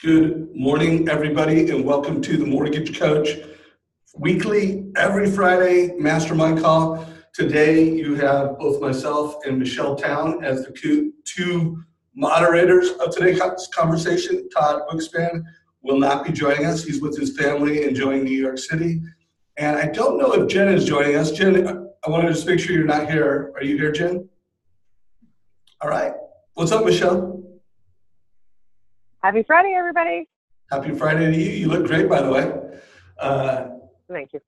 Good morning, everybody, and welcome to the Mortgage Coach weekly, every Friday mastermind call. Today, you have both myself and Michelle Town as the two moderators of today's conversation. Todd Bookspan will not be joining us. He's with his family enjoying New York City. And I don't know if Jen is joining us. Jen, I wanted to just make sure you're not here. Are you here, Jen? All right. What's up, Michelle? Happy Friday, everybody. Happy Friday to you. You look great, by the way. Thank you.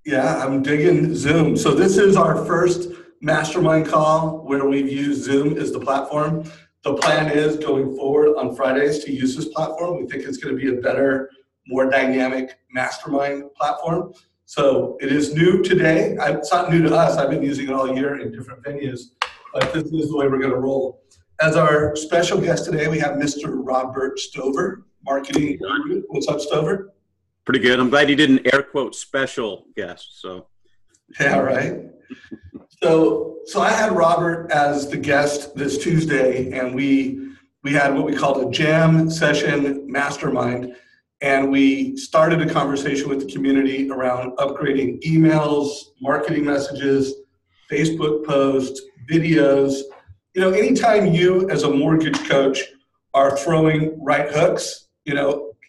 Yeah, I'm digging Zoom. So this is our first mastermind call where we've used Zoom as the platform. The plan is going forward on Fridays to use this platform. We think it's going to be a better, more dynamic mastermind platform. So it is new today. It's not new to us. I've been using it all year in different venues, but this is the way we're going to roll. As our special guest today, we have Mr. Robert Stover, marketing guru. What's up, Stover? Pretty good. I'm glad you did an air quote special guest. So, yeah, right. So I had Robert as the guest this Tuesday, and we had what we called a jam session mastermind, and we started a conversation with the community around upgrading emails, marketing messages, Facebook posts, videos. You know, anytime you as a mortgage coach are throwing right hooks,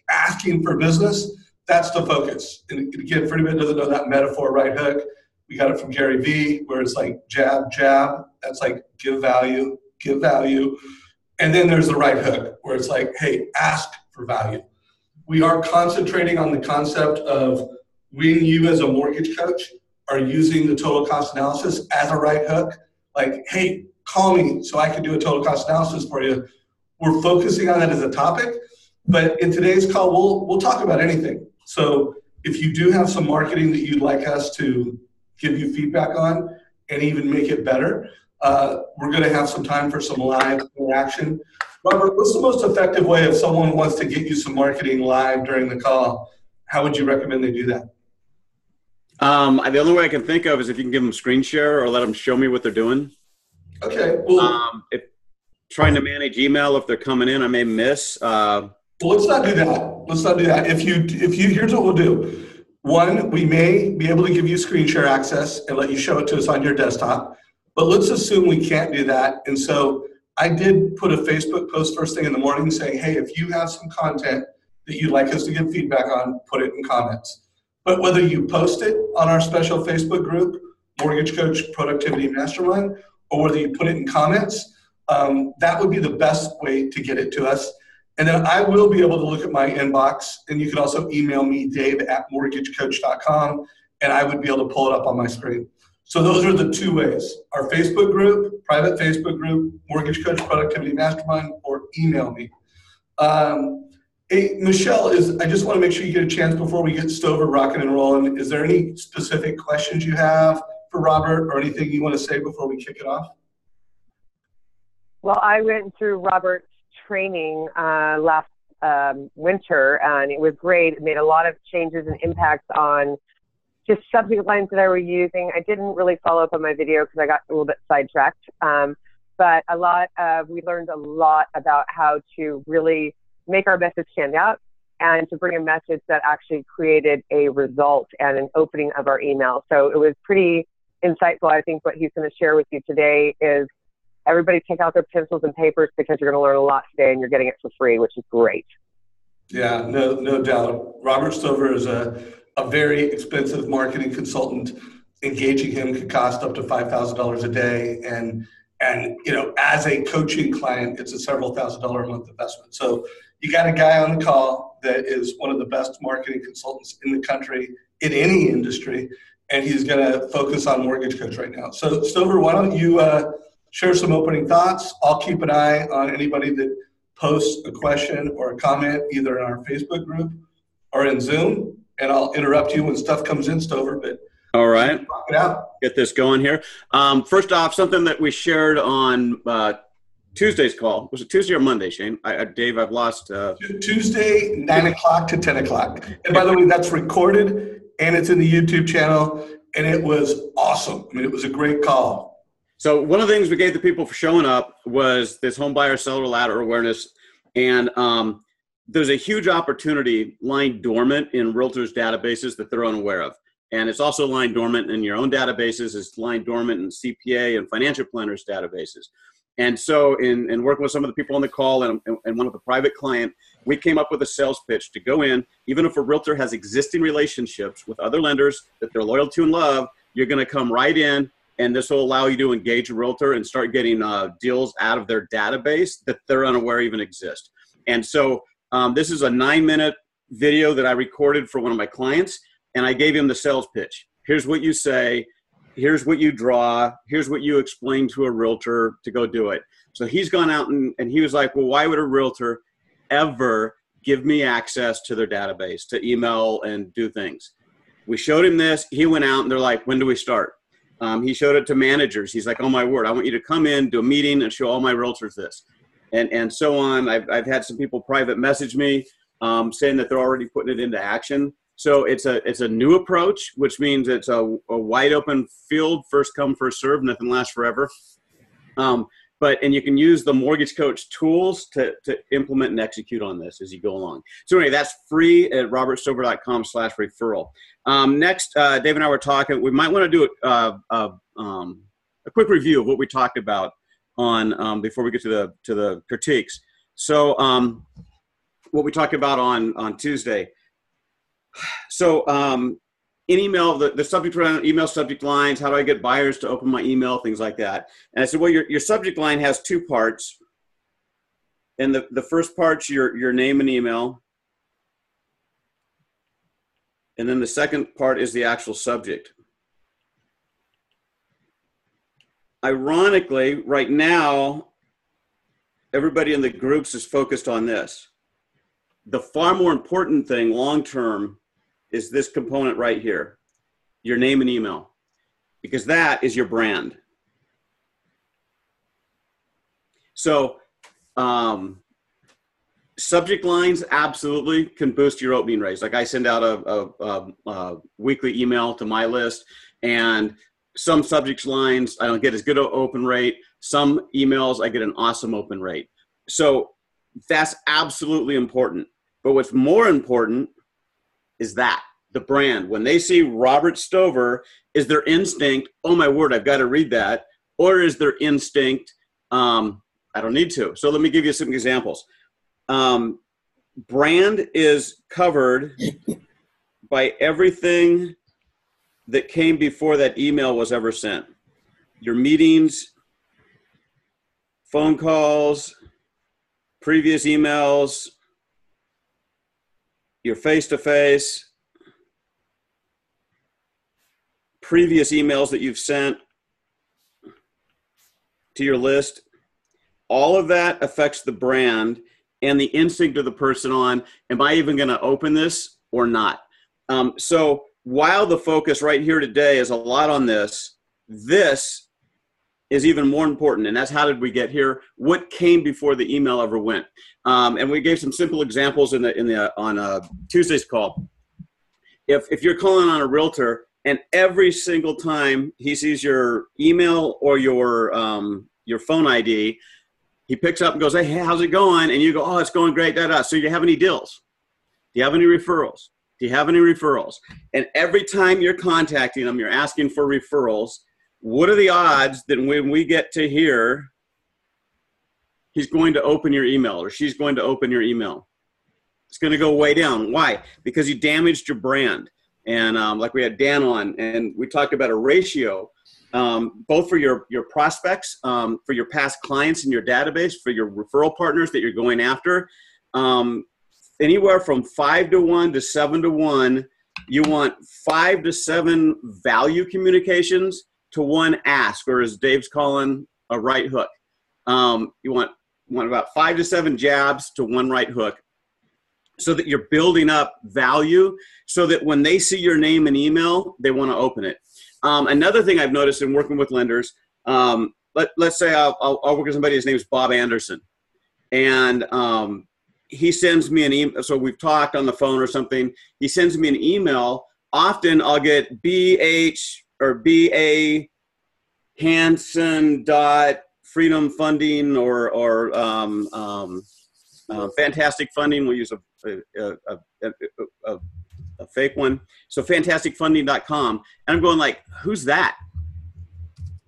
asking for business, that's the focus. And again, for anybody who doesn't know that metaphor, right hook, we got it from Gary Vee, where it's like jab, jab. That's like give value, give value. And then there's the right hook, where it's like, hey, ask for value. We are concentrating on the concept of when you as a mortgage coach are using the total cost analysis as a right hook, like, hey, call me so I can do a total cost analysis for you. We're focusing on that as a topic, but in today's call, we'll talk about anything. So if you do have some marketing that you'd like us to give you feedback on and even make it better, we're going to have some time for some live interaction. Robert, what's the most effective way if someone wants to get you some marketing live during the call? How would you recommend they do that? The only way I can think of is if you can give them screen share or let them show me what they're doing. Okay. Well, if trying to manage email, if they're coming in, I may miss. Well, let's not do that. Let's not do that. If you, here's what we'll do. One, we may be able to give you screen share access and let you show it to us on your desktop, but let's assume we can't do that. And so I did put a Facebook post first thing in the morning saying, hey, if you have some content that you'd like us to give feedback on, put it in comments. But whether you post it on our special Facebook group, Mortgage Coach Productivity Mastermind, or whether you put it in comments, that would be the best way to get it to us. And then I will be able to look at my inbox, and you can also email me, dave@mortgagecoach.com, and I would be able to pull it up on my screen. So those are the two ways: our Facebook group, private Facebook group, Mortgage Coach Productivity Mastermind, or email me. Hey, Michelle, I just want to make sure you get a chance before we get Stover rocking and rolling. Is there any specific questions you have for Robert or anything you want to say before we kick it off? Well, I went through Robert's training last winter, and it was great. It made a lot of changes and impacts on just subject lines that I were using. I didn't really follow up on my video because I got a little bit sidetracked, but we learned a lot about how to really make our message stand out and to bring a message that actually created a result and an opening of our email. So it was pretty insightful. I think what he's going to share with you today is everybody take out their pencils and papers because you're going to learn a lot today and you're getting it for free, which is great. Yeah, no doubt. Robert Stover is a very expensive marketing consultant. Engaging him could cost up to $5,000 a day. And as a coaching client, it's a several $1,000s a month investment. So you got a guy on the call that is one of the best marketing consultants in the country in any industry, and he's going to focus on Mortgage Coach right now. So Stover, why don't you share some opening thoughts? I'll keep an eye on anybody that posts a question or a comment either in our Facebook group or in Zoom, and I'll interrupt you when stuff comes in, Stover. But all right, knock it out. Get this going here. First off, something that we shared on Tuesday's call. Was it Tuesday or Monday, Shane? Dave, I've lost. Tuesday, 9 o'clock to 10 o'clock. And by the way, that's recorded and it's in the YouTube channel, and it was awesome. I mean, it was a great call. So one of the things we gave the people for showing up was this home buyer seller ladder awareness. And there's a huge opportunity lying dormant in realtors' databases that they're unaware of. And it's also lying dormant in your own databases. It's lying dormant in CPA and financial planners' databases. And so in working with some of the people on the call and one of the private client, we came up with a sales pitch to go in. Even if a realtor has existing relationships with other lenders that they're loyal to and love, you're going to come right in, and this will allow you to engage a realtor and start getting deals out of their database that they're unaware even exist. And so this is a 9-minute video that I recorded for one of my clients, and I gave him the sales pitch. Here's what you say. Here's what you draw. Here's what you explain to a realtor to go do it. So he's gone out and he was like, well, why would a realtor ever give me access to their database to email and do things? We showed him this. He went out and they're like, when do we start? He showed it to managers. He's like, oh my word, I want you to come in, do a meeting and show all my realtors this. And so on. I've had some people private message me saying that they're already putting it into action. So it's a new approach, which means it's a wide open field, first come, first serve, nothing lasts forever. And you can use the Mortgage Coach tools to implement and execute on this as you go along. So anyway, that's free at robertstover.com/referral. Next, Dave and I were talking, we might want to do a quick review of what we talked about on before we get to the critiques. So what we talked about on Tuesday. So in email, the subject around email subject lines, how do I get buyers to open my email, things like that. And I said, well, your subject line has 2 parts. And the first part's your name and email. And then the second part is the actual subject. Ironically, right now, everybody in the groups is focused on this. The far more important thing long-term is this component right here, your name and email, because that is your brand. So subject lines absolutely can boost your opening rates. Like I send out a weekly email to my list, and some subject lines I don't get as good an open rate. Some emails I get an awesome open rate. So that's absolutely important. But what's more important is that the brand. When they see Robert Stover, is their instinct, oh my word, I've got to read that? Or is their instinct, I don't need to? So let me give you some examples. Brand is covered by everything that came before that email was ever sent. Your meetings, phone calls, previous emails, your face-to-face, previous emails that you've sent to your list. All of that affects the brand and the instinct of the person on, am I even going to open this or not? So while the focus right here today is a lot on this, this is even more important, and that's how did we get here? What came before the email ever went? And we gave some simple examples on Tuesday's call. If you're calling on a realtor and every single time he sees your email or your phone ID, he picks up and goes, hey, how's it going? And you go, oh, it's going great. So do you have any deals? Do you have any referrals? Do you have any referrals? And every time you're contacting them, you're asking for referrals. What are the odds that when we get to here, he's going to open your email or she's going to open your email? It's going to go way down. Why? Because you damaged your brand. And like we had Dan on, and we talked about a ratio, both for your prospects, for your past clients in your database, for your referral partners that you're going after. Anywhere from 5-to-1 to 7-to-1, you want 5 to 7 value communications to 1 ask, or as Dave's calling, a right hook. You want about 5 to 7 jabs to 1 right hook, so that you're building up value, so that when they see your name and email, they want to open it. Another thing I've noticed in working with lenders, let's say I'll work with somebody, his name is Bob Anderson, and he sends me an email. So we've talked on the phone or something. He sends me an email. Often I'll get BH or BA Hanson dot Freedom Funding or Fantastic Funding, we'll use a fake one. So fantasticfunding.com. And I'm going like, who's that?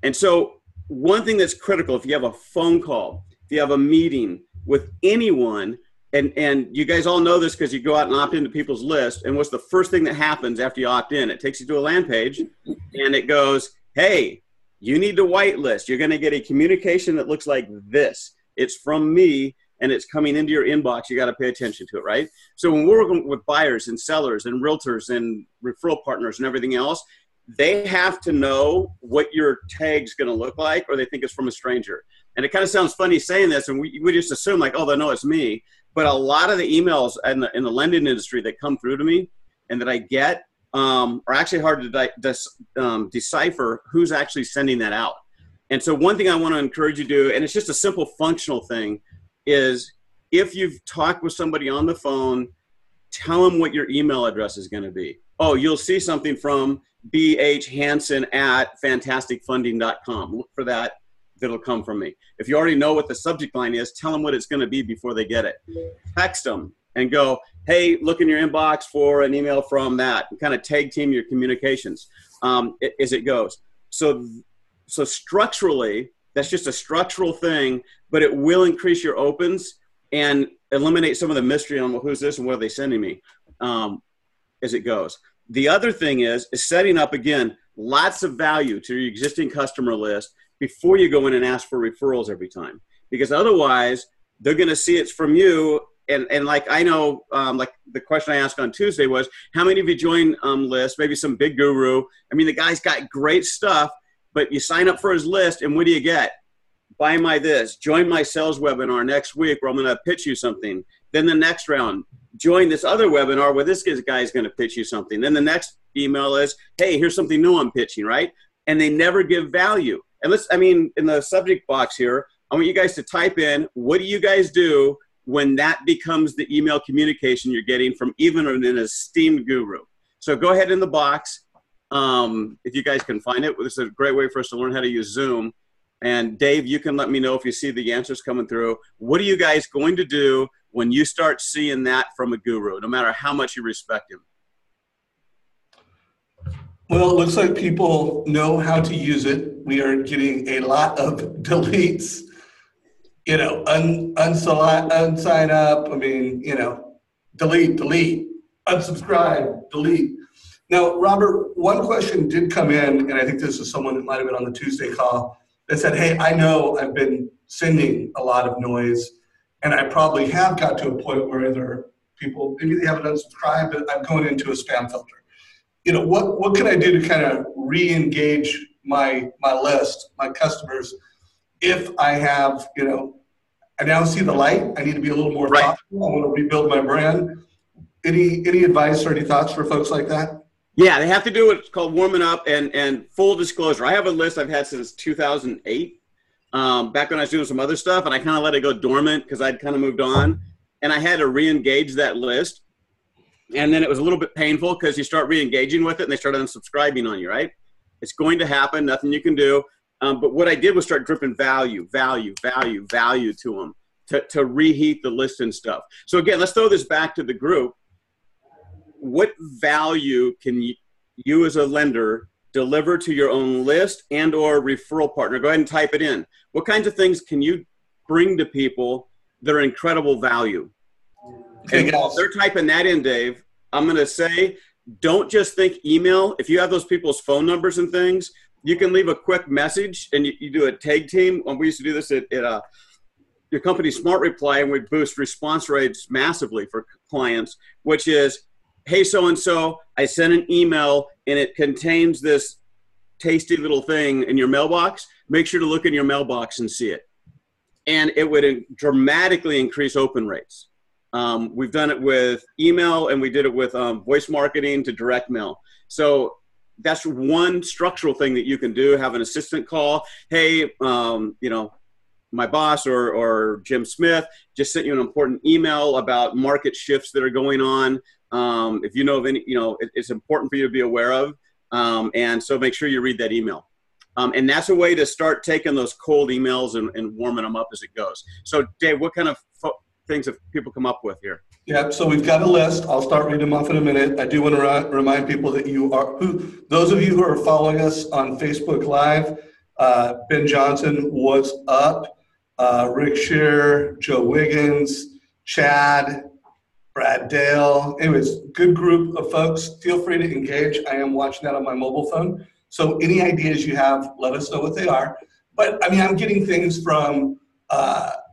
And so one thing that's critical, if you have a phone call, if you have a meeting with anyone, and you guys all know this because you go out and opt into people's list, and what's the first thing that happens after you opt in? It takes you to a land page, and it goes, hey, you need to whitelist. You're going to get a communication that looks like this. It's from me, and it's coming into your inbox. You got to pay attention to it, right? So when we're working with buyers and sellers and realtors and referral partners and everything else, they have to know what your tag's going to look like, or they think it's from a stranger. And it kind of sounds funny saying this, and we just assume like, oh, they know it's me. But a lot of the emails in the lending industry that come through to me and that I get are actually hard to decipher who's actually sending that out. And so one thing I want to encourage you to do, and it's just a simple functional thing, is if you've talked with somebody on the phone, tell them what your email address is going to be. Oh, you'll see something from bhhansen@fantasticfunding.com. Look for that. That'll come from me. If you already know what the subject line is, tell them what it's going to be before they get it. Text them and go, hey, look in your inbox for an email from that. And kind of tag team your communications as it goes. So structurally, that's just a structural thing, but it will increase your opens and eliminate some of the mystery on, well, who's this and what are they sending me as it goes. The other thing is setting up, again, lots of value to your existing customer list before you go in and ask for referrals every time. Because otherwise, they're going to see it's from you. And like I know, like the question I asked on Tuesday was, how many of you join list? Maybe some big guru. I mean, the guy's got great stuff, but you sign up for his list, and what do you get? Buy my this. Join my sales webinar next week where I'm going to pitch you something. Then the next round, join this other webinar where this guy is going to pitch you something. Then the next email is, hey, here's something new I'm pitching, right? And they never give value. And in the subject box here, I want you guys to type in, what do you guys do when that becomes the email communication you're getting from even an esteemed guru? So go ahead in the box. If you guys can find it, this is a great way for us to learn how to use Zoom. And Dave, you can let me know if you see the answers coming through. What are you guys going to do when you start seeing that from a guru, no matter how much you respect him? Well, it looks like people know how to use it. We are getting a lot of deletes, unsign up. I mean, delete, unsubscribe, delete. Now, Robert, one question did come in, and I think this is someone that might have been on the Tuesday call that said, hey, I know I've been sending a lot of noise, and I probably have got to a point where either people, maybe they haven't unsubscribed, but I'm going into a spam filter. What can I do to kind of re-engage my list, my customers, if I have, I now see the light, I need to be a little more thoughtful, I want to rebuild my brand. Any advice or any thoughts for folks like that? Yeah, they have to do what's called warming up, and full disclosure. I have a list I've had since 2008, back when I was doing some other stuff, and I kind of let it go dormant because I'd kind of moved on, and I had to re-engage that list. And then it was a little bit painful because you start re-engaging with it and they start unsubscribing on you, right? It's going to happen, nothing you can do. But what I did was start dripping value to them to reheat the list and stuff. So again, let's throw this back to the group. What value can you as a lender deliver to your own list and or referral partner? Go ahead and type it in. What kinds of things can you bring to people that are incredible value? Okay, and while they're typing that in, Dave, I'm going to say, don't just think email. If you have those people's phone numbers and things, you can leave a quick message and you do a tag team. We used to do this at your company Smart Reply, and we boost response rates massively for clients, which is, hey, so-and-so, I sent an email and it contains this tasty little thing in your mailbox. Make sure to look in your mailbox and see it. And it would dramatically increase open rates. We've done it with email, and we did it with voice marketing to direct mail. So that's one structural thing that you can do. Have an assistant call. Hey, my boss or Jim Smith just sent you an important email about market shifts that are going on. If you know of any, it's important for you to be aware of. And so make sure you read that email. And that's a way to start taking those cold emails and warming them up as it goes. So Dave, what kind of things that people come up with here? Yeah, so we've got a list. I'll start reading them off in a minute. I do want to remind people that those of you who are following us on Facebook Live, Ben Johnson, what's up? Rick Shear, Joe Wiggins, Chad, Brad Dale. Anyways, good group of folks. Feel free to engage. I am watching that on my mobile phone. So any ideas you have, let us know what they are. But I mean, I'm getting things from,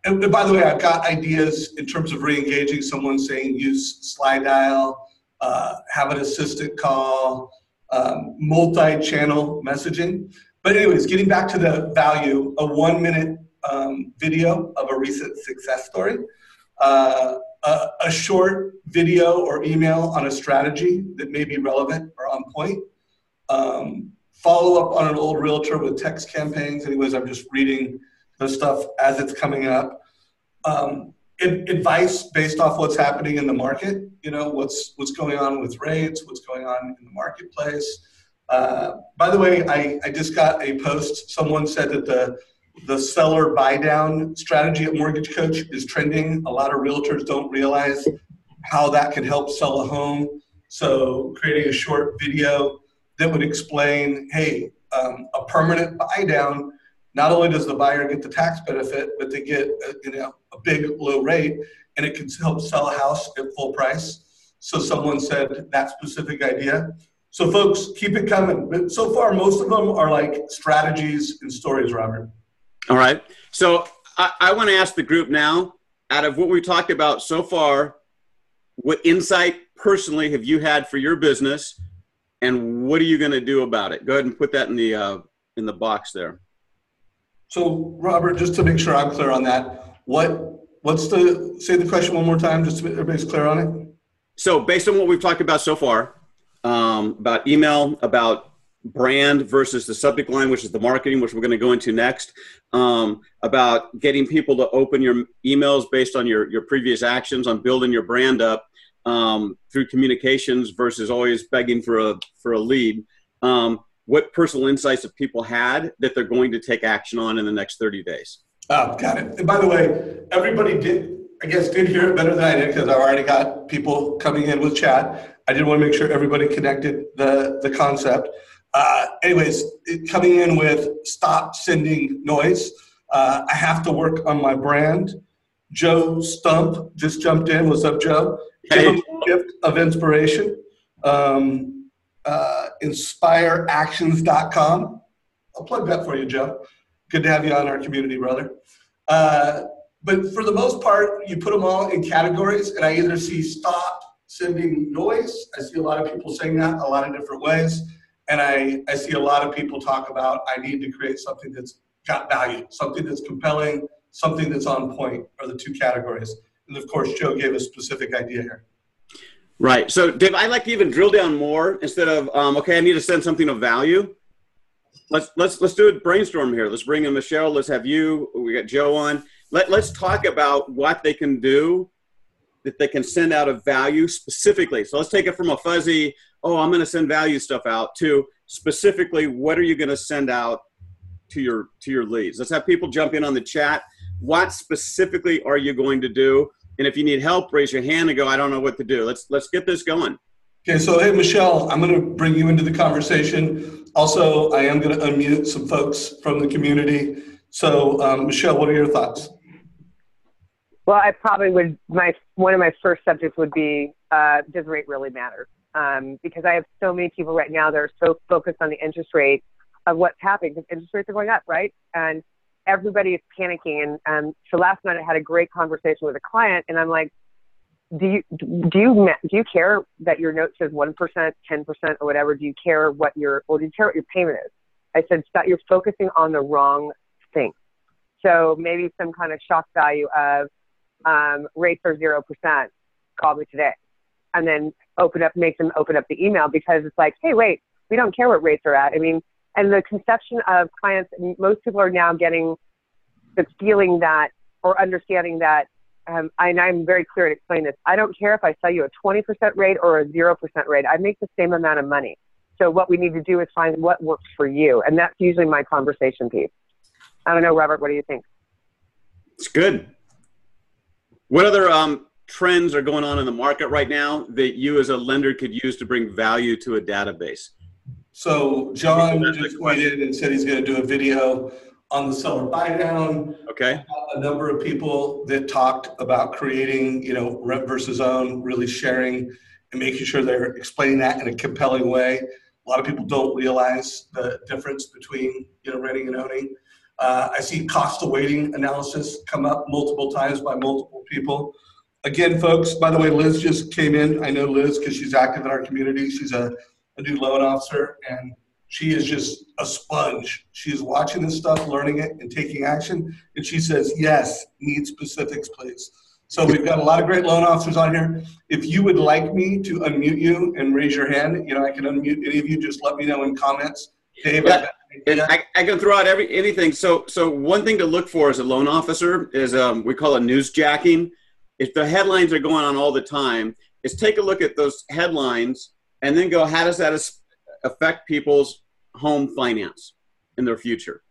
and by the way, I've got ideas in terms of re-engaging someone, saying use slide dial, have an assistant call, multi-channel messaging. But anyways, getting back to the value, a 1-minute video of a recent success story, a short video or email on a strategy that may be relevant or on point, follow up on an old realtor with text campaigns. Anyways, I'm just reading the stuff as it's coming up. Advice based off what's happening in the market, what's going on with rates, what's going on in the marketplace. By the way, I just got a post. Someone said that the seller buy down strategy at Mortgage Coach is trending. A lot of realtors don't realize how that can help sell a home. So creating a short video that would explain, hey, a permanent buy down, not only does the buyer get the tax benefit, but they get a big low rate, and it can help sell a house at full price. So someone said that specific idea. So folks, keep it coming. But so far, most of them are like strategies and stories, Robert. All right. So I want to ask the group now, out of what we talked about so far, what insight personally have you had for your business, and what are you going to do about it? Go ahead and put that in the box there. So Robert, just to make sure I'm clear on that, say the question one more time, just so everybody's clear on it. So based on what we've talked about so far, about email, about brand versus the subject line, which is the marketing, which we're going to go into next, about getting people to open your emails based on your previous actions on building your brand up through communications versus always begging for a lead. What personal insights have people had that they're going to take action on in the next 30 days? Oh, got it. And by the way, everybody did hear it better than I did, because I already got people coming in with chat. I did want to make sure everybody connected the concept. Anyways, coming in with stop sending noise. I have to work on my brand. Joe Stump just jumped in. What's up, Joe? Hey. Give him a gift of inspiration. Inspireactions.com. I'll plug that for you, Joe. Good to have you on our community, brother. But for the most part, you put them all in categories, and I either see stop sending noise. I see a lot of people saying that a lot of different ways. And I see a lot of people talk about, I need to create something that's got value, something that's compelling, something that's on point, are the two categories. And of course, Joe gave a specific idea here. Right. So Dave, I'd like to even drill down more instead of, okay, I need to send something of value. Let's do a brainstorm here. Let's bring in Michelle. Let's have you. We got Joe on. Let's talk about what they can do that they can send out of value specifically. So let's take it from a fuzzy, oh, I'm going to send value stuff out, to specifically, what are you going to send out to your leads? Let's have people jump in on the chat. What specifically are you going to do? And if you need help, raise your hand and go, I don't know what to do. Let's get this going. Okay, so hey, Michelle, I'm going to bring you into the conversation. Also, I am going to unmute some folks from the community. So, Michelle, what are your thoughts? Well, I probably would, one of my first subjects would be, does rate really matter? Because I have so many people right now that are so focused on the interest rate of what's happening, because interest rates are going up, right? And everybody is panicking. And so last night I had a great conversation with a client, and I'm like, do you care that your note says 1%, 10%, or whatever? Do you care or do you care what your payment is? I said, stop, you're focusing on the wrong thing. So maybe some kind of shock value of rates are 0%, call me today. And then make them open up the email, because it's like, hey, wait, we don't care what rates are at. I mean, and the conception of clients, most people are now getting the feeling that, or understanding that, and I'm very clear to explain this, I don't care if I sell you a 20% rate or a 0% rate. I make the same amount of money. So what we need to do is find what works for you. And that's usually my conversation piece. I don't know, Robert, what do you think? It's good. What other trends are going on in the market right now that you as a lender could use to bring value to a database? So John just tweeted and said he's going to do a video on the seller buy down. Okay. A number of people that talked about creating, rent versus own, really sharing and making sure they're explaining that in a compelling way. A lot of people don't realize the difference between, renting and owning. I see cost of waiting analysis come up multiple times by multiple people. Again, folks, by the way, Liz just came in. I know Liz because she's active in our community. She's a new loan officer, and she is just a sponge. She's watching this stuff, learning it, and taking action. And she says, yes, need specifics, please. So we've got a lot of great loan officers on here. If you would like me to unmute you and raise your hand, I can unmute any of you. Just let me know in comments. Dave, yeah. I can throw out anything. So one thing to look for as a loan officer is we call it newsjacking. If the headlines are going on all the time, is take a look at those headlines and then go, how does that affect people's home finance in their future?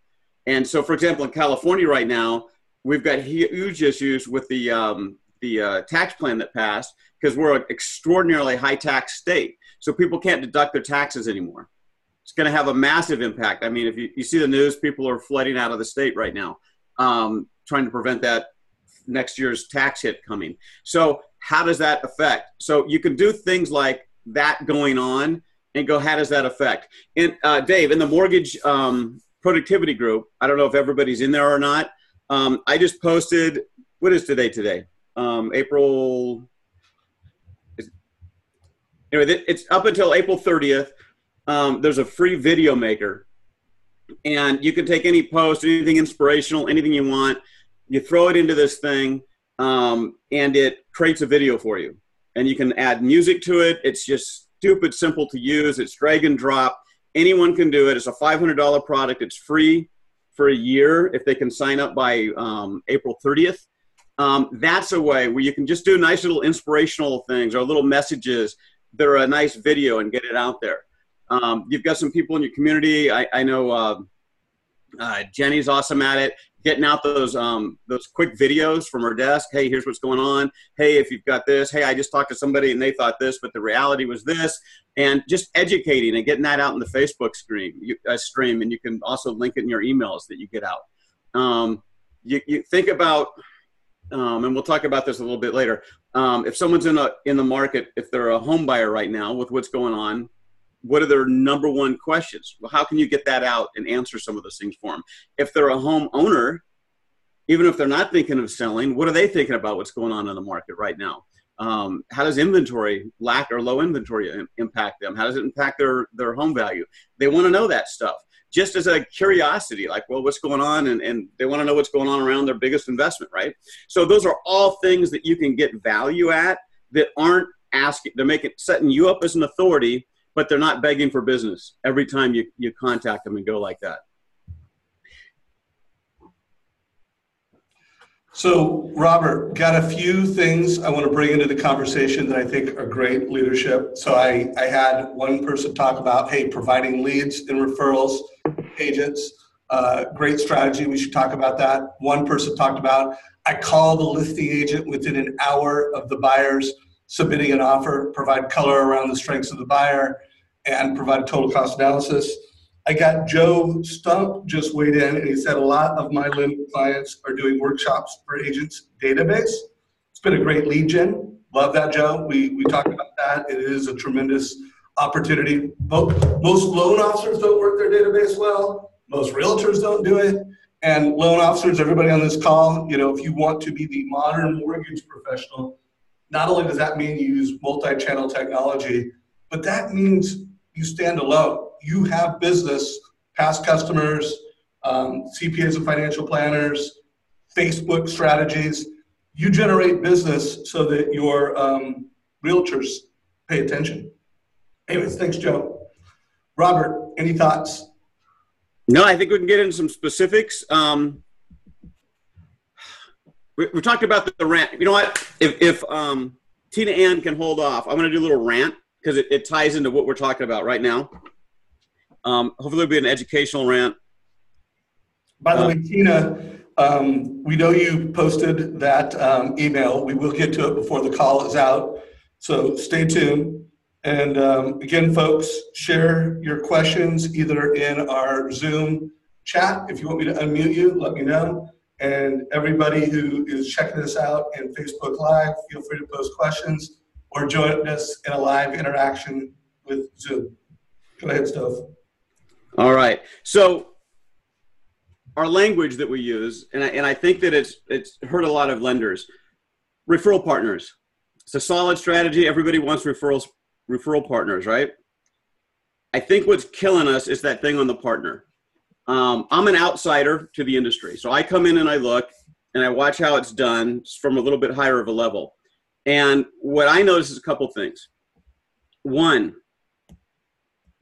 And so, for example, in California right now, we've got huge issues with the tax plan that passed because we're an extraordinarily high tax state. So people can't deduct their taxes anymore. It's going to have a massive impact. I mean, if you see the news, people are flooding out of the state right now, trying to prevent that next year's tax hit coming. So how does that affect? So you can do things like that going on and go, how does that affect? And Dave, in the mortgage productivity group, I don't know if everybody's in there or not. I just posted, what is today? April, anyway, it's up until April 30th. There's a free video maker, and you can take any post, anything inspirational, anything you want. You throw it into this thing, and it creates a video for you. And you can add music to it. It's just stupid simple to use. It's drag and drop. Anyone can do it. It's a $500 product. It's free for a year if they can sign up by April 30th. That's a way where you can just do nice little inspirational things or little messages that are a nice video and get it out there. You've got some people in your community. I know Jenny's awesome at it, getting out those quick videos from her desk. Hey, here's what's going on. Hey, if you've got this. Hey, I just talked to somebody and they thought this, but the reality was this. And just educating and getting that out in the Facebook stream. And you can also link it in your emails that you get out. You think about, and we'll talk about this a little bit later. If someone's in the market, if they're a home buyer right now with what's going on, what are their number one questions? Well, how can you get that out and answer some of those things for them? If they're a homeowner, even if they're not thinking of selling, what are they thinking about what's going on in the market right now? How does inventory, lack or low inventory impact them? How does it impact their home value? They want to know that stuff just as a curiosity, like, well, what's going on? And they want to know what's going on around their biggest investment, right? So those are all things that you can get value at that aren't asking to make it setting you up as an authority, but they're not begging for business every time you contact them and go like that. So, Robert, got a few things I want to bring into the conversation that I think are great leadership. So I had one person talk about, hey, providing leads and referrals, agents, great strategy. We should talk about that. One person talked about, I call the listing agent within an hour of the buyers submitting an offer, provide color around the strengths of the buyer, and provide total cost analysis. I got Joe Stump just weighed in, and he said a lot of my lending clients are doing workshops for agents database. It's been a great lead gen. Love that, Joe. We talked about that. It is a tremendous opportunity. Most loan officers don't work their database well. Most realtors don't do it. And loan officers, everybody on this call, if you want to be the modern mortgage professional, not only does that mean you use multi-channel technology, but that means you stand alone. You have business, past customers, CPAs and financial planners, Facebook strategies. You generate business so that your realtors pay attention. Anyways, thanks, Joe. Robert, any thoughts? No, I think we can get into some specifics. We talked about the rant. You know what? If Tina Ann can hold off, I'm going to do a little rant because it ties into what we're talking about right now. Hopefully it'll be an educational rant. By the way, Tina, We know you posted that email. We will get to it before the call is out. So stay tuned. And again, folks, share your questions either in our Zoom chat. If you want me to unmute you, let me know. And everybody who is checking this out in Facebook Live, feel free to post questions or join us in a live interaction with Zoom. Go ahead, Stove. All right. So our language that we use, and I think that it's hurt a lot of lenders, referral partners. It's a solid strategy. Everybody wants referral partners, right? I think what's killing us is that thing on the partner. I'm an outsider to the industry. So I come in and I look and I watch how it's done from a little bit higher of a level. And what I notice is a couple things. One,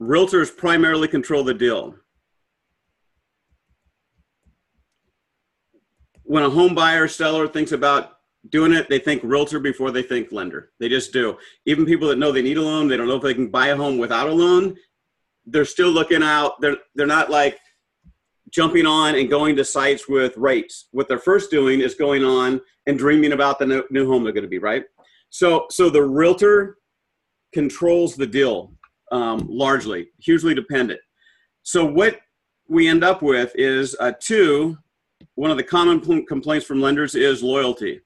realtors primarily control the deal. When a home buyer, seller thinks about doing it, they think realtor before they think lender. They just do. Even people that know they need a loan, they don't know if they can buy a home without a loan. They're still looking out. They're not like jumping on and going to sites with rates. What they're first doing is going on and dreaming about the new home they're going to be, right? So the realtor controls the deal largely, hugely dependent. So what we end up with is one of the common complaints from lenders is loyalty.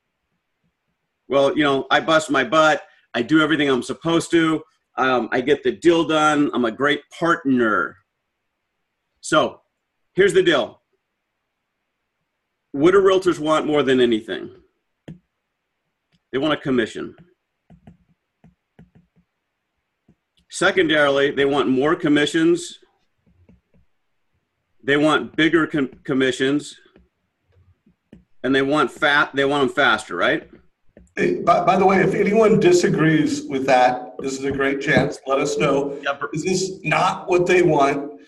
Well, I bust my butt. I do everything I'm supposed to. I get the deal done. I'm a great partner. So here's the deal. What do realtors want more than anything? They want a commission. Secondarily, they want more commissions. They want bigger commissions. And they want them faster, right? Hey, by the way, if anyone disagrees with that, this is a great chance. Let us know. Yep. Is this not what they want?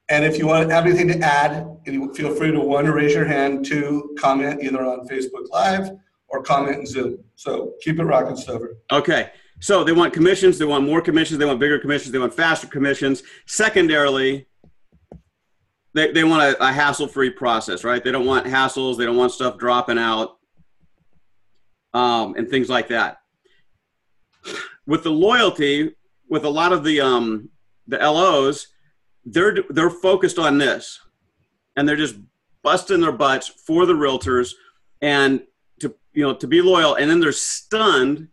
And if you want to have anything to add, feel free to one, raise your hand, two, comment either on Facebook Live or comment in Zoom. So keep it rocking, Stover. Okay. So they want commissions. They want more commissions. They want bigger commissions. They want faster commissions. Secondarily, they want a hassle-free process, right? They don't want hassles. They don't want stuff dropping out and things like that. With the loyalty, with a lot of the LOs, they're focused on this, and they're just busting their butts for the realtors and to be loyal. And then they're stunned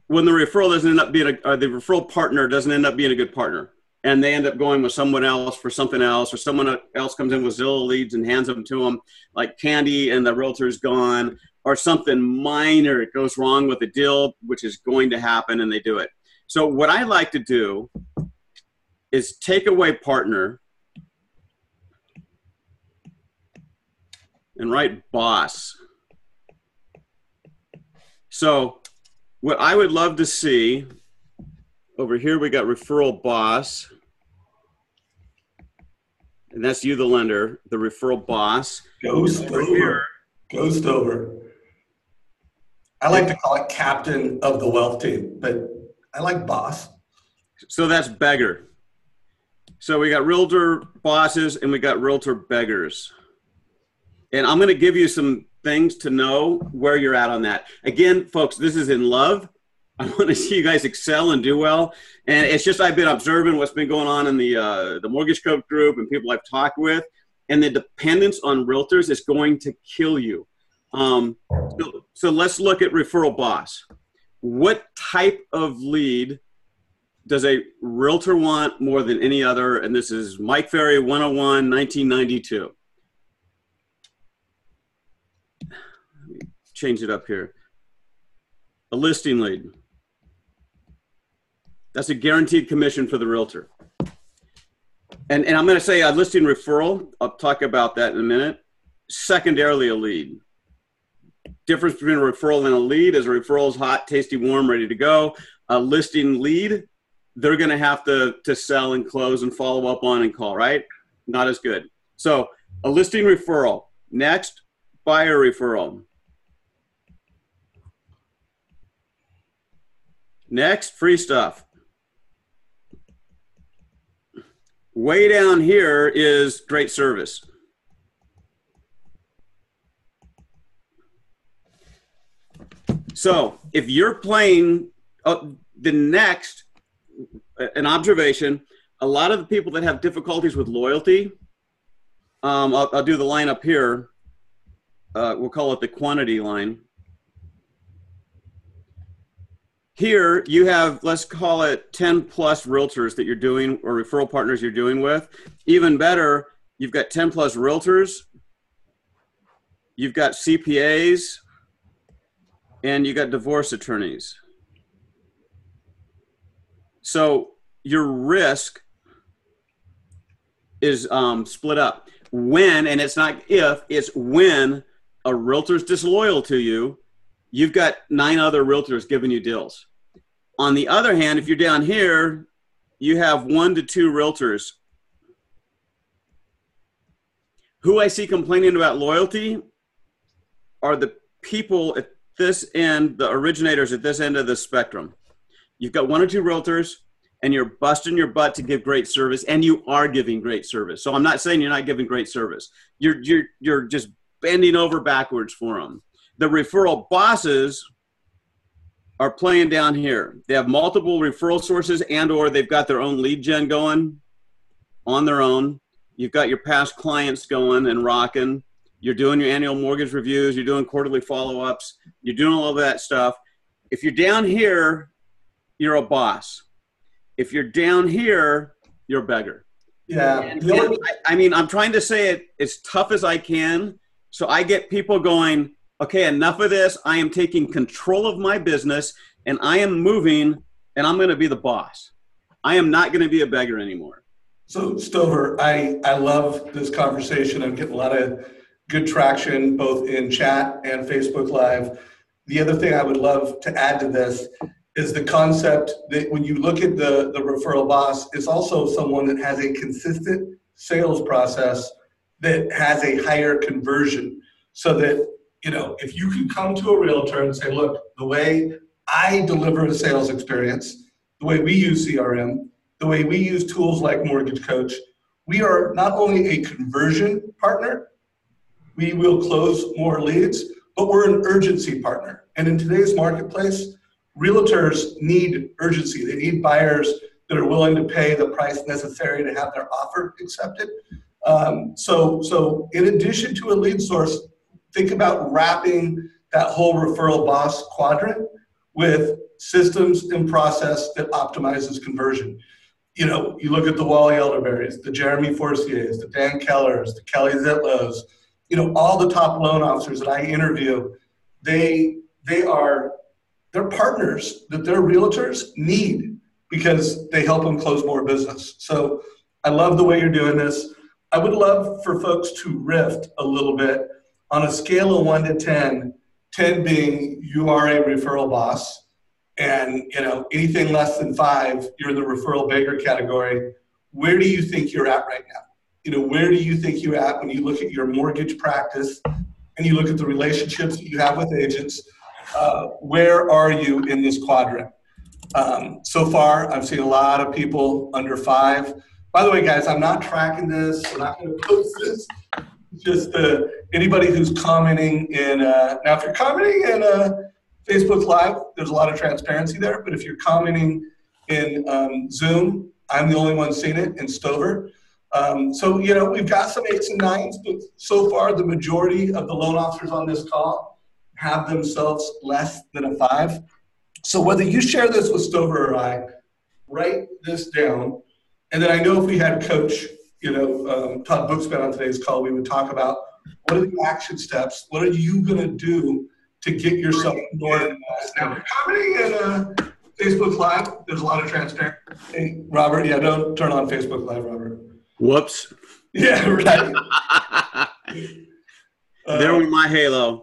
when the referral doesn't end up being the referral partner doesn't end up being a good partner. And they end up going with someone else for something else, or someone else comes in with Zillow leads and hands them to them like candy, and the realtor's gone, or something minor goes wrong with the deal, which is going to happen, and they do it. So what I like to do is take away partner and write boss. So what I would love to see over here, we got referral boss. And that's you, the lender, the referral boss. Ghost over. I like to call it captain of the wealth team, but I like boss. So that's beggar. So we got realtor bosses and we got realtor beggars. And I'm going to give you some things to know where you're at on that. Again, folks, this is in love. I want to see you guys excel and do well. And it's just I've been observing what's been going on in the mortgage coach group and people I've talked with. And the dependence on realtors is going to kill you. So let's look at referral boss. What type of lead does a realtor want more than any other? And this is Mike Ferry 101, 1992. Let me change it up here. A listing lead. That's a guaranteed commission for the realtor. And I'm going to say a listing referral. I'll talk about that in a minute. Secondarily, a lead. Difference between a referral and a lead is a referral is hot, tasty, warm, ready to go. A listing lead, they're going to have to sell and close and follow up on and call, right? Not as good. So a listing referral. Next, buyer referral. Next, free stuff. Way down here is great service. So if you're playing the next, an observation, a lot of the people that have difficulties with loyalty, I'll do the line up here. We'll call it the quantity line. Here you have, let's call it 10 plus realtors that you're doing, or referral partners you're doing with. Even better, you've got 10 plus realtors, you've got CPAs, and you got divorce attorneys. So your risk is split up. When, and it's not if, it's when a realtor's disloyal to you, you've got 9 other realtors giving you deals. On the other hand, if you're down here, you have 1 to 2 realtors. Who I see complaining about loyalty are the people at this end, the originators at this end of the spectrum. You've got 1 or 2 realtors, and you're busting your butt to give great service, and you are giving great service. So I'm not saying you're not giving great service. You're just bending over backwards for them. The referral bosses are playing down here. They have multiple referral sources, and or they've got their own lead gen going on their own. You've got your past clients going and rocking. You're doing your annual mortgage reviews. You're doing quarterly follow-ups. You're doing all of that stuff. If you're down here, you're a boss. If you're down here, you're a beggar. Yeah. And I mean, I'm trying to say it as tough as I can. So I get people going, okay, enough of this. I am taking control of my business, and I am moving, and I'm going to be the boss. I am not going to be a beggar anymore. So Stover, I love this conversation. I'm getting a lot of good traction both in chat and Facebook Live. The other thing I would love to add to this is the concept that when you look at the referral boss, it's also someone that has a consistent sales process that has a higher conversion. So that, you know, if you can come to a realtor and say, look, the way I deliver a sales experience, the way we use CRM, the way we use tools like Mortgage Coach, we are not only a conversion partner, we will close more leads, but we're an urgency partner. And in today's marketplace, realtors need urgency. They need buyers that are willing to pay the price necessary to have their offer accepted. So in addition to a lead source, think about wrapping that whole referral boss quadrant with systems and process that optimizes conversion. You know, you look at the Wally Elderberries, the Jeremy Forciers, the Dan Kellers, the Kelly Zitlows, you know, all the top loan officers that I interview, they're partners that their realtors need because they help them close more business. So I love the way you're doing this. I would love for folks to riff a little bit on a scale of 1 to 10, 10 being you are a referral boss, and you know anything less than 5, you're in the referral beggar category. Where do you think you're at right now? You know, where do you think you're at when you look at your mortgage practice and you look at the relationships that you have with agents? Where are you in this quadrant? So far, I've seen a lot of people under 5. By the way, guys, I'm not tracking this. We're not going to post this. Just anybody who's commenting in, now if you're commenting in Facebook Live, there's a lot of transparency there. But if you're commenting in Zoom, I'm the only one seeing it in Stover. So, you know, we've got some 8s and 9s, but so far the majority of the loan officers on this call have themselves less than a 5. So whether you share this with Stover or I, write this down. And then I know if we had Coach, you know, Todd Bookspin on today's call, we would talk about what are the action steps? What are you going to do to get yourself more? Now, if you're commenting in Facebook Live, there's a lot of transparency. Hey, Robert, yeah, don't turn on Facebook Live, Robert. Whoops. Yeah, right. There went my halo.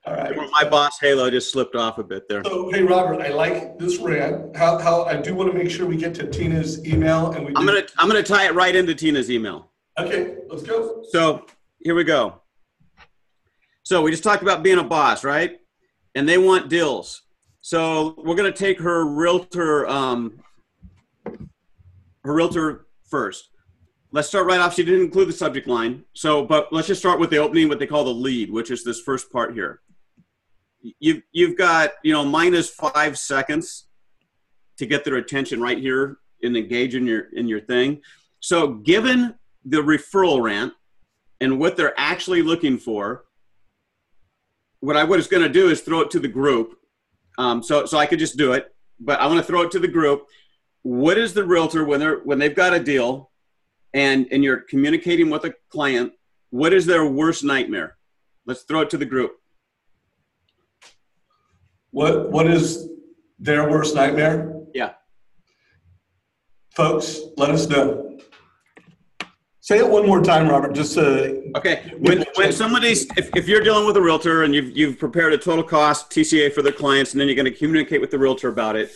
All right. My boss halo just slipped off a bit there. So, hey, Robert, I like this rant. How I do want to make sure we get to Tina's email, and I'm gonna tie it right into Tina's email. Okay, let's go. So here we go. So we just talked about being a boss, right? And they want deals. So we're gonna take her realtor first. Let's start right off. She didn't include the subject line. So, but let's just start with the opening, what they call the lead, which is this first part here. you've got, minus 5 seconds to get their attention right here and engage in your thing. So given the referral rant and what they're actually looking for, what I was going to do is throw it to the group. So I could just do it, but I want to throw it to the group. What is the realtor when they've got a deal and you're communicating with a client, what is their worst nightmare? Let's throw it to the group. What is their worst nightmare? Yeah. Folks, let us know. Say it one more time, Robert, just to... Okay. When somebody's, if you're dealing with a realtor and you've prepared a total cost TCA for their clients, and then you're going to communicate with the realtor about it,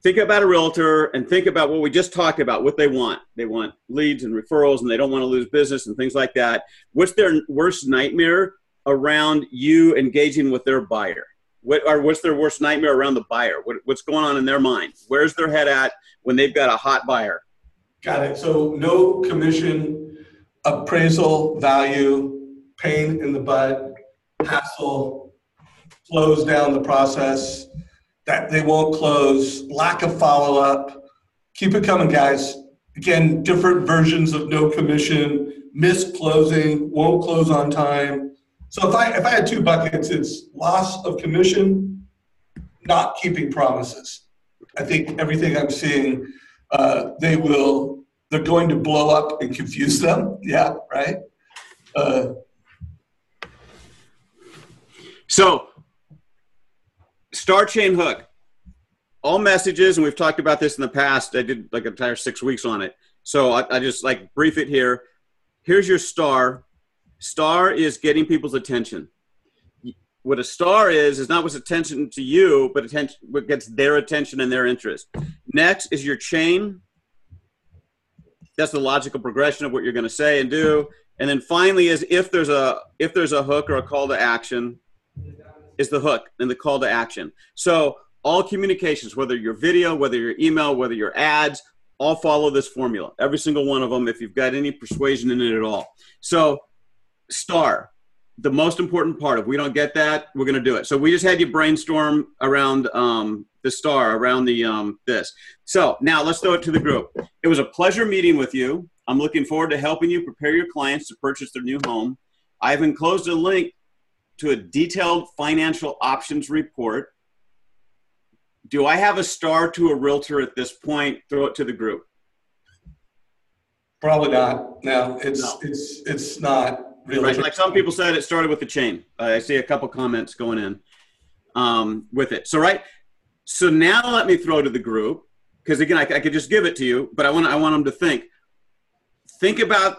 think about a realtor and think about what we just talked about, what they want. They want leads and referrals, and they don't want to lose business and things like that. What's their worst nightmare around you engaging with their buyer? What's their worst nightmare around the buyer? What's going on in their mind? Where's their head at when they've got a hot buyer? Got it. So no commission, appraisal, value, pain in the butt, hassle, slows down the process, that they won't close, lack of follow-up. Keep it coming, guys. Again, different versions of no commission, missed closing, won't close on time. So if I had 2 buckets, it's loss of commission, not keeping promises. I think everything I'm seeing, they're going to blow up and confuse them. Yeah, right? So, star chain hook. All messages, and we've talked about this in the past. I did like an entire 6 weeks on it. So I just like brief it here. Here's your star. Star is getting people's attention. What a star is not what's attention to you, but what gets their attention and their interest. Next is your chain. That's the logical progression of what you're going to say and do. And then finally is if there's a hook or a call to action, is the hook and the call to action. So all communications, whether your video, whether your email, whether your ads, all follow this formula. Every single one of them, if you've got any persuasion in it at all. So star, the most important part. If we don't get that, we're going to do it. So we just had you brainstorm around the star, around the this. So now let's throw it to the group. It was a pleasure meeting with you. I'm looking forward to helping you prepare your clients to purchase their new home. I've enclosed a link to a detailed financial options report. Do I have a star to a realtor at this point? Throw it to the group. Probably not. No, it's not really. Right. Like some people said, it started with the chain. I see a couple comments going in with it. So So now let me throw to the group, because again, I could just give it to you, but I want them to think about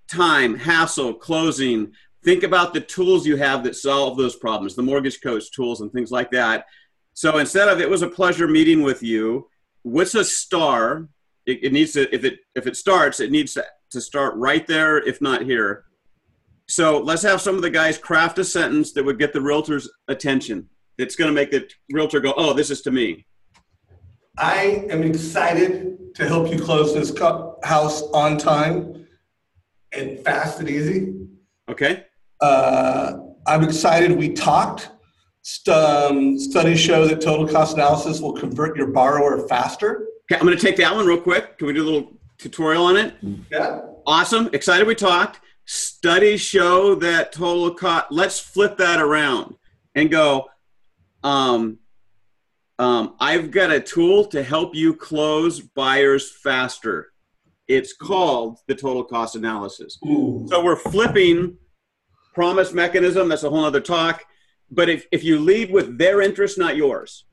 time, hassle, closing. Think about the tools you have that solve those problems, the mortgage coach tools and things like that. So instead of it was a pleasure meeting with you, what's a star? It needs to, if it starts, it needs to start right there, if not here. So let's have some of the guys craft a sentence that would get the realtor's attention. It's going to make the realtor go, oh, this is to me. I am excited to help you close this house on time and fast and easy. Okay. I'm excited we talked. Studies show that total cost analysis will convert your borrower faster. Okay, I'm going to take that one real quick. Can we do a little tutorial on it? Yeah. Awesome. Excited we talked. Studies show that total cost. Let's flip that around and go, I've got a tool to help you close buyers faster. It's called the total cost analysis. Ooh. So we're flipping promise mechanism. That's a whole other talk. But if you lead with their interest, not yours.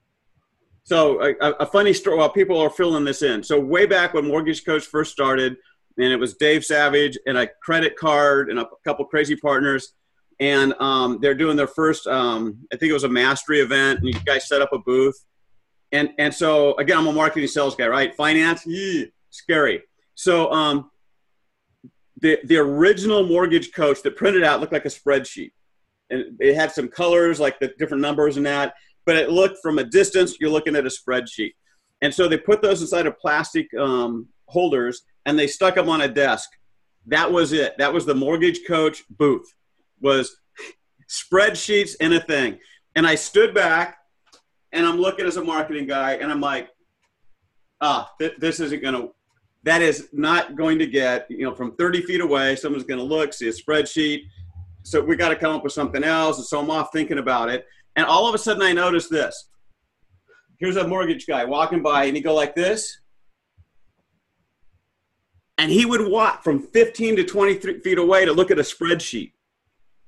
So a funny story while people are filling this in. So way back when Mortgage Coach first started, and it was Dave Savage and a credit card and a couple crazy partners. And they're doing their first, I think it was a mastery event, and you guys set up a booth. And so, again, I'm a marketing sales guy, right? Finance, scary. So the original Mortgage Coach that printed out looked like a spreadsheet. And it had some colors, like the different numbers and that. But it looked from a distance, you're looking at a spreadsheet. And so they put those inside of plastic holders, and they stuck them on a desk. That was it. That was the Mortgage Coach booth. spreadsheets and a thing. And I stood back and I'm looking as a marketing guy and I'm like, this isn't going to, that is not going to get, from 30 feet away, someone's going to look, see a spreadsheet. So we got to come up with something else. And so I'm off thinking about it. And all of a sudden I noticed this. Here's a mortgage guy walking by and he'd go like this. And he would walk from 15 to 20 feet away to look at a spreadsheet.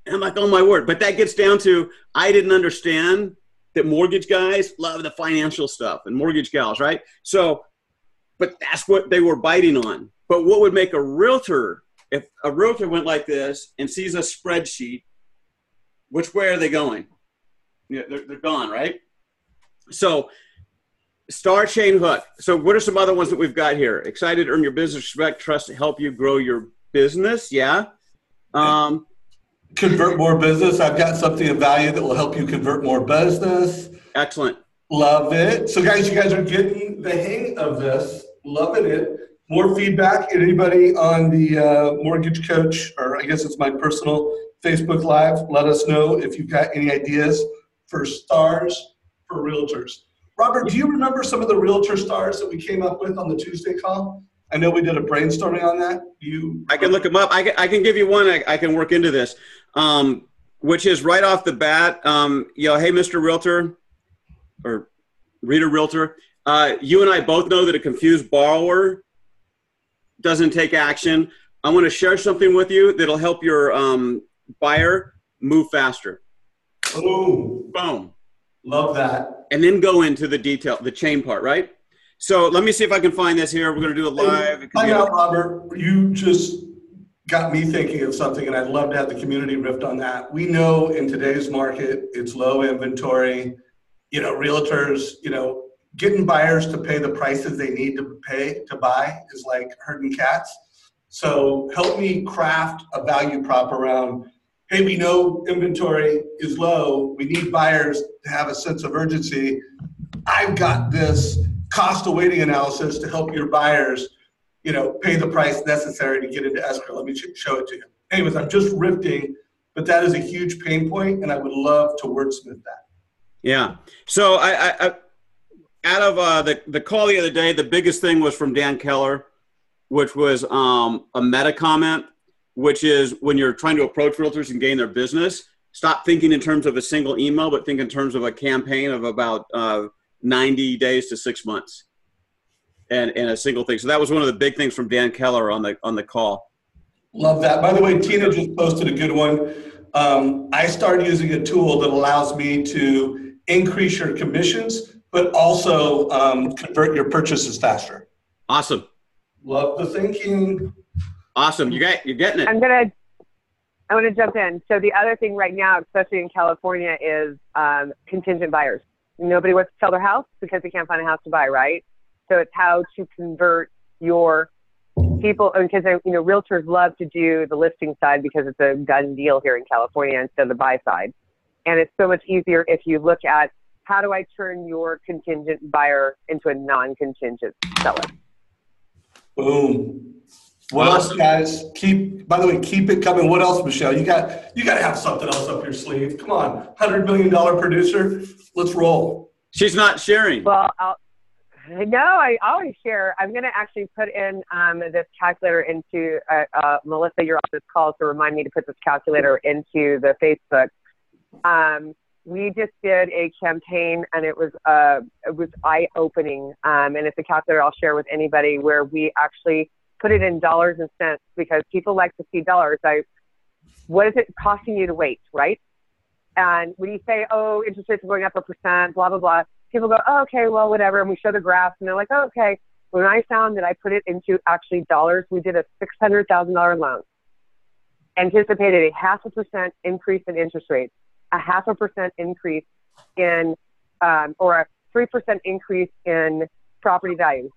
And I'm like, oh my word. But that gets down to, I didn't understand that mortgage guys love the financial stuff and mortgage gals, right? So, but that's what they were biting on. But what would make a realtor, if a realtor went like this and sees a spreadsheet, which way are they going? They're gone, right? So Star Chain Hook. So what are some other ones that we've got here? Excited to earn your business respect, trust to help you grow your business. Yeah. Convert more business. I've got something of value that will help you convert more business. Excellent. Love it. So guys, you guys are getting the hang of this. Loving it. More feedback. Anybody on the Mortgage Coach, or I guess it's my personal Facebook Live, let us know if you've got any ideas for stars for realtors. Robert, do you remember some of the realtor stars that we came up with on the Tuesday call? I know we did a brainstorming on that. I can look them up. I can give you one. I can work into this, which is right off the bat. Hey, Mr. Realtor or Reader Realtor, you and I both know that a confused borrower doesn't take action. I want to share something with you that'll help your buyer move faster. Oh, boom. Love that. And then go into the detail, the chain part, right? So let me see if I can find this here. We're going to do it live. Find out, Robert. You just got me thinking of something, and I'd love to have the community riff on that. We know in today's market, it's low inventory. Realtors, getting buyers to pay the prices they need to pay to buy is like herding cats. So help me craft a value prop around, hey, we know inventory is low. We need buyers to have a sense of urgency. I've got this cost of waiting analysis to help your buyers, pay the price necessary to get into escrow. Let me show it to you. Anyways, I'm just riffing, but that is a huge pain point, and I would love to wordsmith that. Yeah. So I out of the call the other day, the biggest thing was from Dan Keller, which was a meta comment, which is when you're trying to approach realtors and gain their business, stop thinking in terms of a single email, but think in terms of a campaign of about 90 days to 6 months and a single thing. So that was one of the big things from Dan Keller on the call. Love that. By the way, Tina just posted a good one. I started using a tool that allows me to increase your commissions, but also convert your purchases faster. Awesome. Love the thinking. Awesome. You're getting it. I'm going to jump in. So the other thing right now, especially in California, is contingent buyers. Nobody wants to sell their house because they can't find a house to buy, right? So it's how to convert your people, because realtors love to do the listing side because it's a done deal here in California instead of the buy side. And it's so much easier if you look at how do I turn your contingent buyer into a non-contingent seller. Boom. What else, guys? By the way, keep it coming. What else, Michelle? You got to have something else up your sleeve. Come on, $100 million producer. Let's roll. She's not sharing. Well, I always share. I'm going to actually put in this calculator into Melissa. You're on this call to remind me to put this calculator into the Facebook. We just did a campaign, and it was eye-opening. And it's a calculator I'll share with anybody where we actually put it in dollars and cents because people like to see dollars. What is it costing you to wait, right? And when you say, oh, interest rates are going up 1%, blah, blah, blah, people go, oh, okay, well, whatever. And we show the graphs, and they're like, oh, okay. When I found that I put it into actually dollars, we did a $600,000 loan. Anticipated a 0.5% increase in interest rates, a 0.5% increase in, or a 3% increase in property value.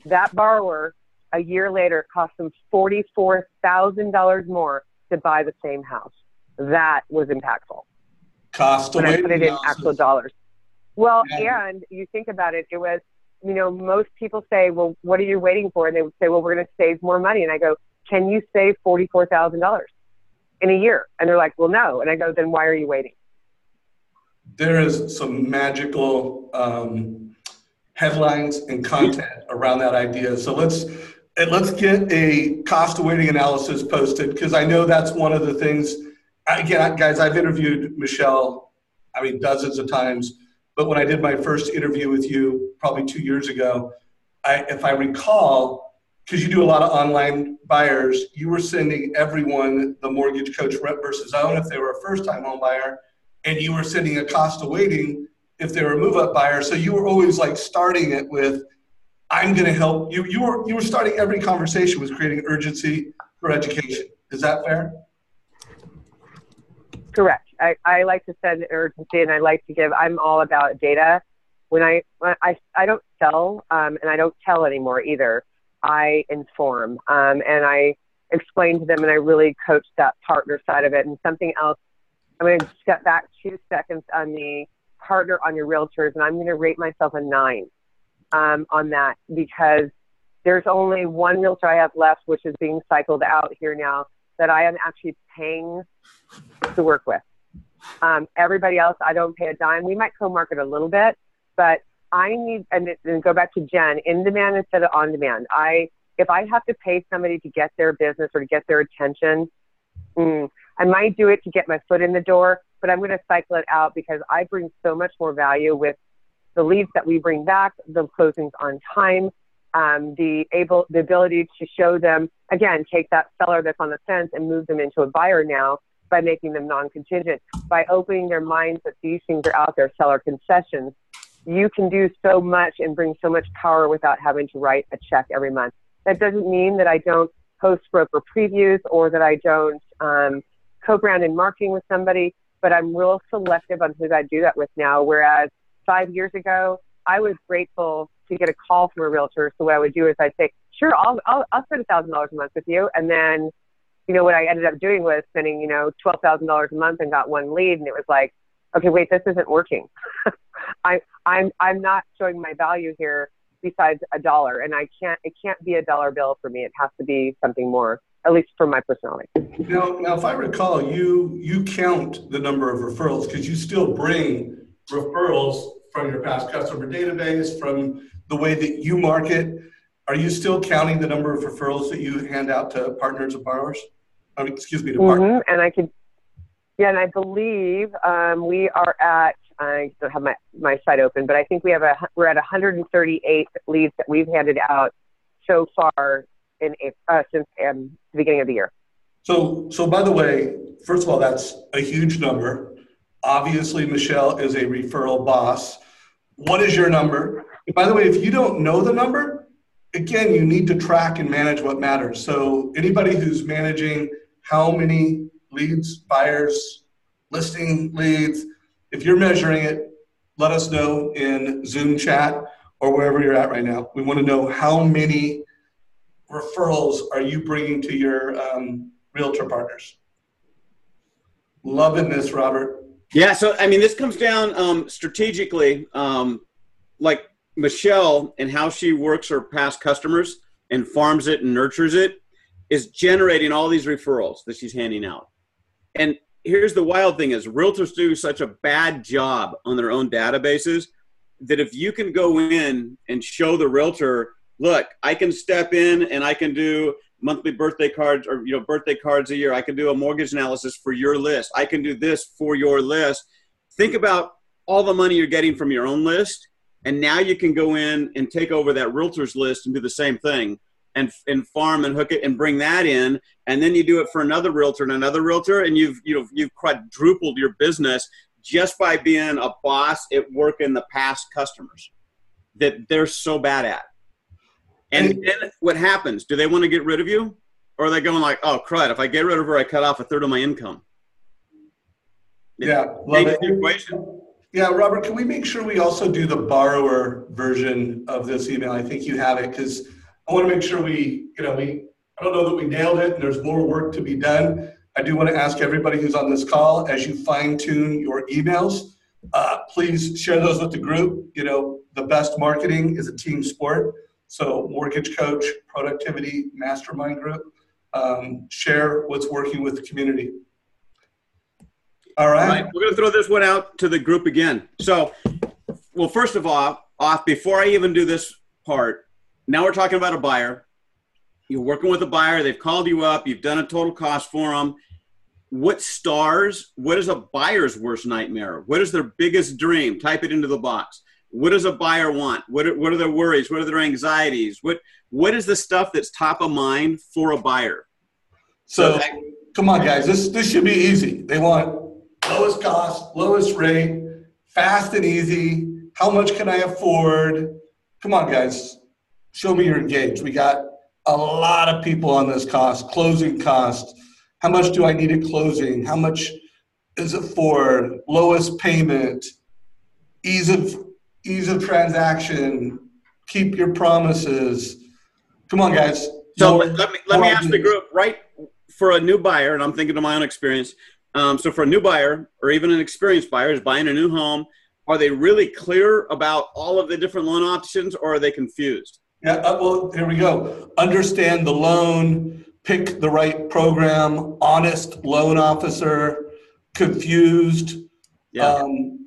That borrower, a year later, cost them $44,000 more to buy the same house. That was impactful. Cost when away I put it in actual dollars. Well, yeah. And you think about it, it was, most people say, well, what are you waiting for? And they would say, well, we're going to save more money. And I go, can you save $44,000? in a year. And they're like, well, no. And I go, then why are you waiting? There is some magical headlines and content around that idea. So let's get a cost of waiting analysis posted, because I know that's one of the things. Again, guys, I've interviewed Michelle, I mean, dozens of times, but when I did my first interview with you probably 2 years ago, if I recall, because you do a lot of online buyers, you were sending everyone the Mortgage Coach Rep versus Own if they were a first-time home buyer, and you were sending a cost of waiting if they were a move-up buyer. So you were always like starting it with, I'm going to help you. You were starting every conversation with creating urgency for education. Is that fair? Correct. I like to send urgency, and I like to give. I'm all about data. When I don't sell, and I don't tell anymore either. I inform, and I explain to them, and I really coach that partner side of it. And something else, I'm going to step back 2 seconds on the partner on your realtors, and I'm going to rate myself a 9 on that, because there's only one realtor I have left, which is being cycled out here now, that I am actually paying to work with. Everybody else, I don't pay a dime. We might co-market a little bit, but I need, and go back to Jen, in demand instead of on demand. If I have to pay somebody to get their business or to get their attention, I might do it to get my foot in the door, but I'm going to cycle it out, because I bring so much more value with the leads that we bring back, the closings on time, the ability to show them, again, take that seller that's on the fence and move them into a buyer now by making them non-contingent, by opening their minds that these things are out there, seller concessions. You can do so much and bring so much power without having to write a check every month. That doesn't mean that I don't post broker previews or that I don't co-brand in marketing with somebody, but I'm real selective on who I do that with now. Whereas 5 years ago, I was grateful to get a call from a realtor. So what I would do is I'd say, sure, I'll spend $1,000 a month with you. And then, what I ended up doing was spending, $12,000 a month and got one lead. And it was like, okay, wait, this isn't working. I'm not showing my value here besides $1. And it can't be a dollar bill for me. It has to be something more, at least for my personality. Now, if I recall, you count the number of referrals, because you still bring referrals from your past customer database, from the way that you market. Are you still counting the number of referrals that you hand out to partners of borrowers? To partners. And and I believe we are at, I don't have my site open, but I think we're at 138 leads that we've handed out so far since the beginning of the year. So by the way, first of all, that's a huge number. Obviously, Michelle is a referral boss. What is your number? And by the way, if you don't know the number, again, you need to track and manage what matters. So anybody who's managing how many leads, buyers, listing leads, if you're measuring it, let us know in Zoom chat or wherever you're at right now. We want to know how many referrals are you bringing to your realtor partners. Loving this, Robert. Yeah, so this comes down strategically, like Michelle and how she works her past customers and farms it and nurtures it is generating all these referrals that she's handing out. And here's the wild thing is realtors do such a bad job on their own databases that if you can go in and show the realtor, look, I can step in and I can do monthly birthday cards or birthday cards a year. I can do a mortgage analysis for your list. I can do this for your list. Think about all the money you're getting from your own list. And now you can go in and take over that realtor's list and do the same thing and farm and hook it and bring that in. And then you do it for another realtor and another realtor. And you've quadrupled your business just by being a boss at working the past customers that they're so bad at. And then what happens? Do they want to get rid of you? Or are they going like, oh, crud, if I get rid of her, I cut off a third of my income? Yeah, love it. Yeah, Robert, can we make sure we also do the borrower version of this email? I think you have it, because I want to make sure I don't know that we nailed it and there's more work to be done. I do want to ask everybody who's on this call, as you fine tune your emails, please share those with the group. The best marketing is a team sport. So Mortgage Coach, Productivity, Mastermind Group, share what's working with the community. All All right. right, we're going to throw this one out to the group again. So, well, first of all, before I even do this part, now we're talking about a buyer. You're working with a buyer. They've called you up. You've done a total cost for them. What stars? What is a buyer's worst nightmare? What is their biggest dream? Type it into the box. What does a buyer want? What are their worries? What are their anxieties? What is the stuff that's top of mind for a buyer? So come on, guys. This should be easy. They want lowest cost, lowest rate, fast and easy. How much can I afford? Come on, guys. Show me you're engaged. We got a lot of people on this cost, closing cost. How much do I need at closing? How much is it for? Lowest payment, ease of transaction, keep your promises. Come on, guys. So let me ask the group, right, for a new buyer, and I'm thinking of my own experience. So for a new buyer or even an experienced buyer who's buying a new home, are they really clear about all of the different loan options, or are they confused? Yeah, well, here we go. Understand the loan, pick the right program, honest loan officer, confused. Yeah.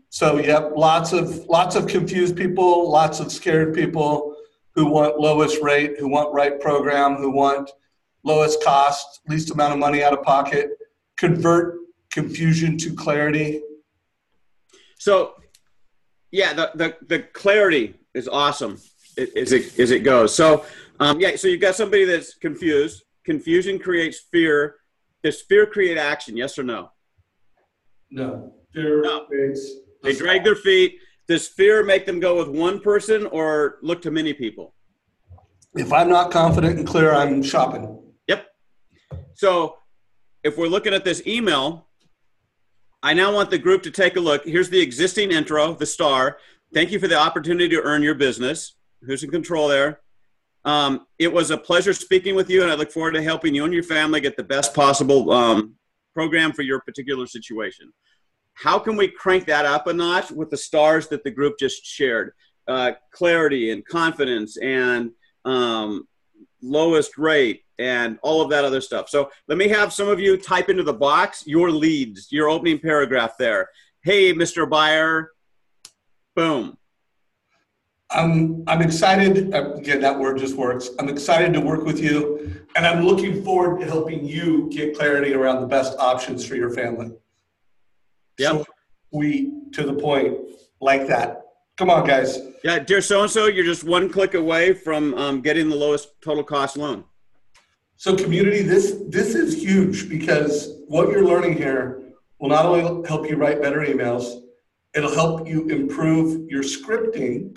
So lots of confused people, lots of scared people who want lowest rate, who want right program, who want lowest cost, least amount of money out of pocket. Convert confusion to clarity. So yeah, the clarity is awesome as it goes. So so you've got somebody that's confused. Confusion creates fear. Does fear create action? Yes or no? No. Fear creates. They drag their feet. Does fear make them go with one person or look to many people? If I'm not confident and clear, I'm shopping. Yep. So if we're looking at this email, I now want the group to take a look. Here's the existing intro, the star. Thank you for the opportunity to earn your business. Who's in control there? It was a pleasure speaking with you, and I look forward to helping you and your family get the best possible program for your particular situation. How can we crank that up a notch with the stars that the group just shared? Clarity and confidence and lowest rate and all of that other stuff. So let me have some of you type into the box your leads, your opening paragraph there. Hey, Mr. Buyer, boom. I'm excited. Again, that word just works. I'm excited to work with you, and I'm looking forward to helping you get clarity around the best options for your family. Yep. So to the point, like that. Come on, guys. Yeah, dear so-and-so, you're just one click away from getting the lowest total cost loan. So community, this is huge, because what you're learning here will not only help you write better emails, it'll help you improve your scripting.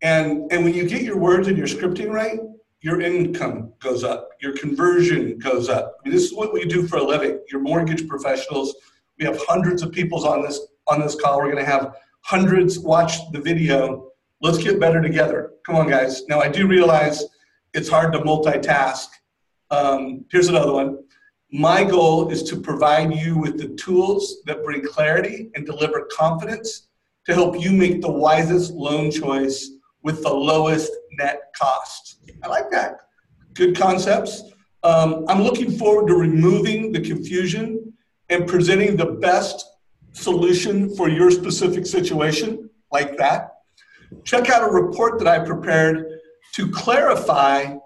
And when you get your words and your scripting right, your income goes up, your conversion goes up. I mean, this is what we do for a living. You're mortgage professionals. We have hundreds of people on this call. We're going to have hundreds watch the video. Let's get better together. Come on, guys. Now, I do realize it's hard to multitask. Here's another one. My goal is to provide you with the tools that bring clarity and deliver confidence to help you make the wisest loan choice with the lowest net cost. I like that. Good concepts. I'm looking forward to removing the confusion and presenting the best solution for your specific situation, like that. Check out a report that I prepared to clarify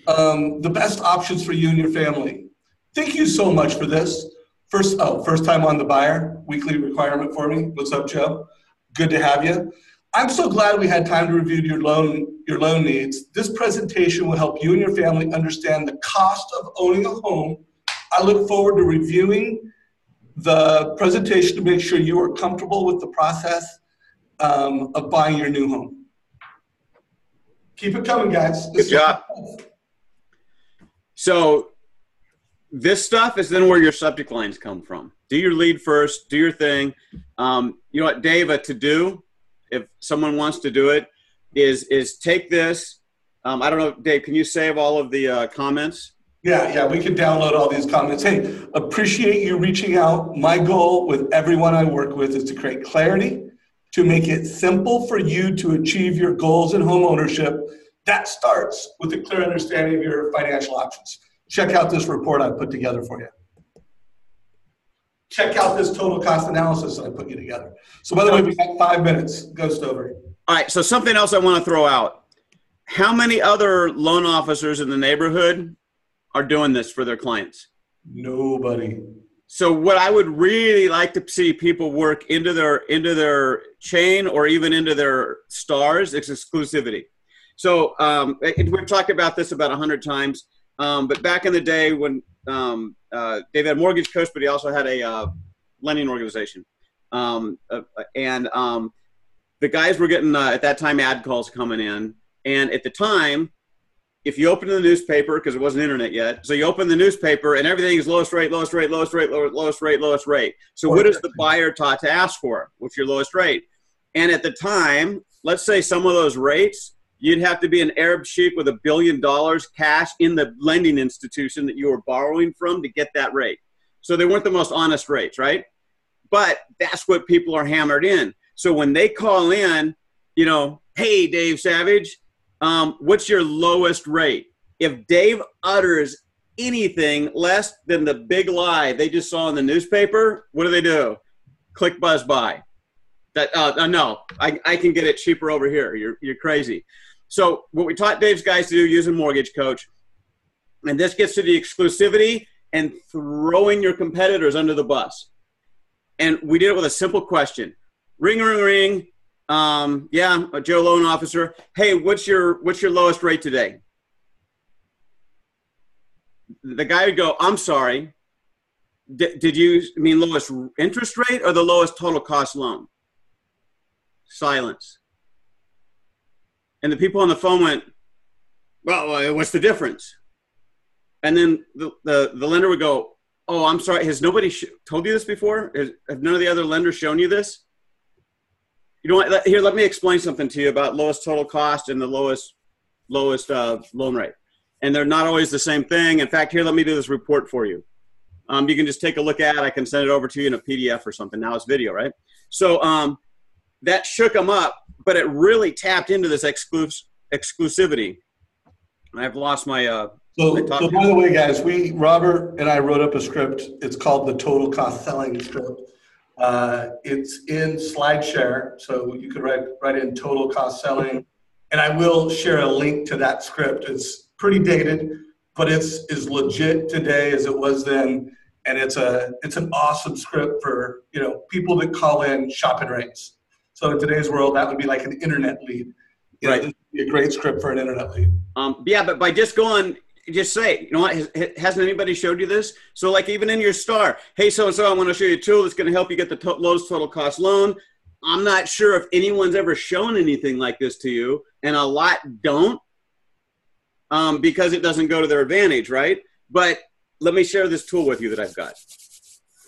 the best options for you and your family. Thank you so much for this. First time on the buyer, weekly requirement for me. What's up, Joe? Good to have you. I'm so glad we had time to review your loan needs. This presentation will help you and your family understand the cost of owning a home. I look forward to reviewing the presentation to make sure you are comfortable with the process of buying your new home. Keep it coming, guys. Good job. So this stuff is then where your subject lines come from. Do your lead first, do your thing. You know what, Dave, a to-do, if someone wants to do it, is take this. I don't know, Dave, can you save all of the comments? Yeah, we can download all these comments. Hey, appreciate you reaching out. My goal with everyone I work with is to create clarity, to make it simple for you to achieve your goals in home ownership. That starts with a clear understanding of your financial options. Check out this report I put together for you. check out this total cost analysis that I put you together. So by the way, we got 5 minutes. Go Stover. All right, so something else I want to throw out. How many other loan officers in the neighborhood are doing this for their clients? Nobody. So what I would really like to see people work into their chain or even into their stars is exclusivity. So we've talked about this about 100 times, but back in the day when Dave had a mortgage coach, but he also had a lending organization. The guys were getting, at that time, ad calls coming in. And at the time, if you open the newspaper, because it wasn't internet yet, so you open the newspaper and everything is lowest rate, lowest rate, lowest rate, lowest rate, lowest rate. So what is the buyer taught to ask for? What's your lowest rate? And at the time, let's say some of those rates, you'd have to be an Arab sheik with $1 billion cash in the lending institution that you were borrowing from to get that rate. So they weren't the most honest rates, right? But that's what people are hammered in. So when they call in, hey, Dave Savage, what's your lowest rate? If Dave utters anything less than the big lie they just saw in the newspaper, what do? Click buzz buy. No, I can get it cheaper over here. You're crazy. So what we taught Dave's guys to do using Mortgage Coach, and this gets to the exclusivity and throwing your competitors under the bus. And we did it with a simple question. Ring, ring, ring. A Joe loan officer. Hey, what's your lowest rate today? The guy would go, I'm sorry. Did you mean lowest interest rate or the lowest total cost loan? Silence. And the people on the phone went, well, what's the difference? And then the lender would go, oh, I'm sorry. Has nobody told you this before? Have none of the other lenders shown you this? You know what? Here, let me explain something to you about lowest total cost and the lowest loan rate. And they're not always the same thing. In fact, here, let me do this report for you. You can just take a look at it. I can send it over to you in a PDF or something. Now it's video, right? So that shook them up, but it really tapped into this exclusivity. I've lost my So by the way, guys, Robert and I wrote up a script. It's called the Total Cost Selling Script. It's in SlideShare, so you could write in Total Cost Selling, and I will share a link to that script. It's pretty dated, but it's as legit today as it was then, and it's an awesome script for people that call in shopping rates. So in today's world, that would be like an internet lead. Right. This would be a great script for an internet lead. But by just going. Just say, what, hasn't anybody showed you this? So like even in your star, hey, so-and-so, I want to show you a tool that's going to help you get the lowest total cost loan. I'm not sure if anyone's ever shown anything like this to you, and a lot don't because it doesn't go to their advantage, right? But let me share this tool with you that I've got.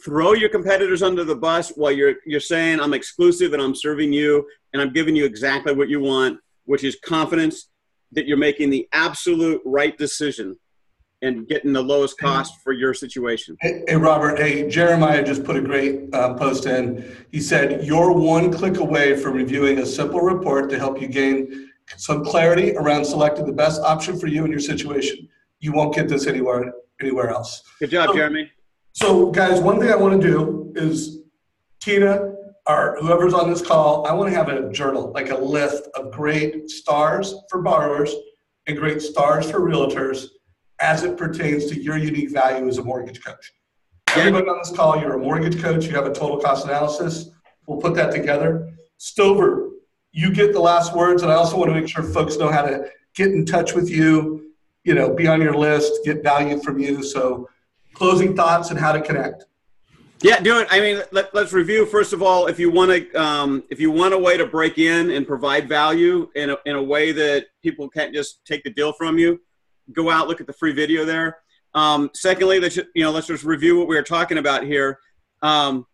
Throw your competitors under the bus while you're saying I'm exclusive and I'm serving you and I'm giving you exactly what you want, which is confidence that you're making the absolute right decision and getting the lowest cost for your situation. Hey, Robert, Jeremiah just put a great post in. He said, you're one click away from reviewing a simple report to help you gain some clarity around selecting the best option for you and your situation. You won't get this anywhere else. Good job, Jeremy. So guys, one thing I want to do is, Tina, or whoever's on this call, I want to have a journal, like a list of great stars for borrowers and great stars for realtors as it pertains to your unique value as a mortgage coach. Everybody on this call, you're a mortgage coach, you have a total cost analysis. We'll put that together. Stover, you get the last words, and I also want to make sure folks know how to get in touch with you, be on your list, get value from you. So closing thoughts and how to connect. Yeah, do it. I mean, let's review first of all. If you want a way to break in and provide value in a way that people can't just take the deal from you, go out, look at the free video there. Secondly, let's just review what we were talking about here. I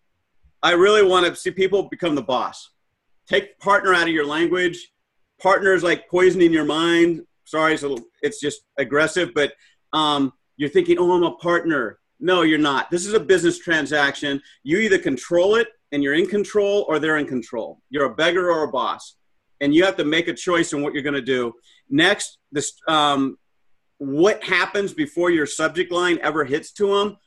really want to see people become the boss. Take partner out of your language. Partners like poisoning your mind. Sorry, it's just aggressive, but you're thinking, oh, I'm a partner. No, you're not. This is a business transaction. You either control it and you're in control, or they're in control. You're a beggar or a boss, and you have to make a choice on what you're going to do. Next, what happens before your subject line ever hits to them?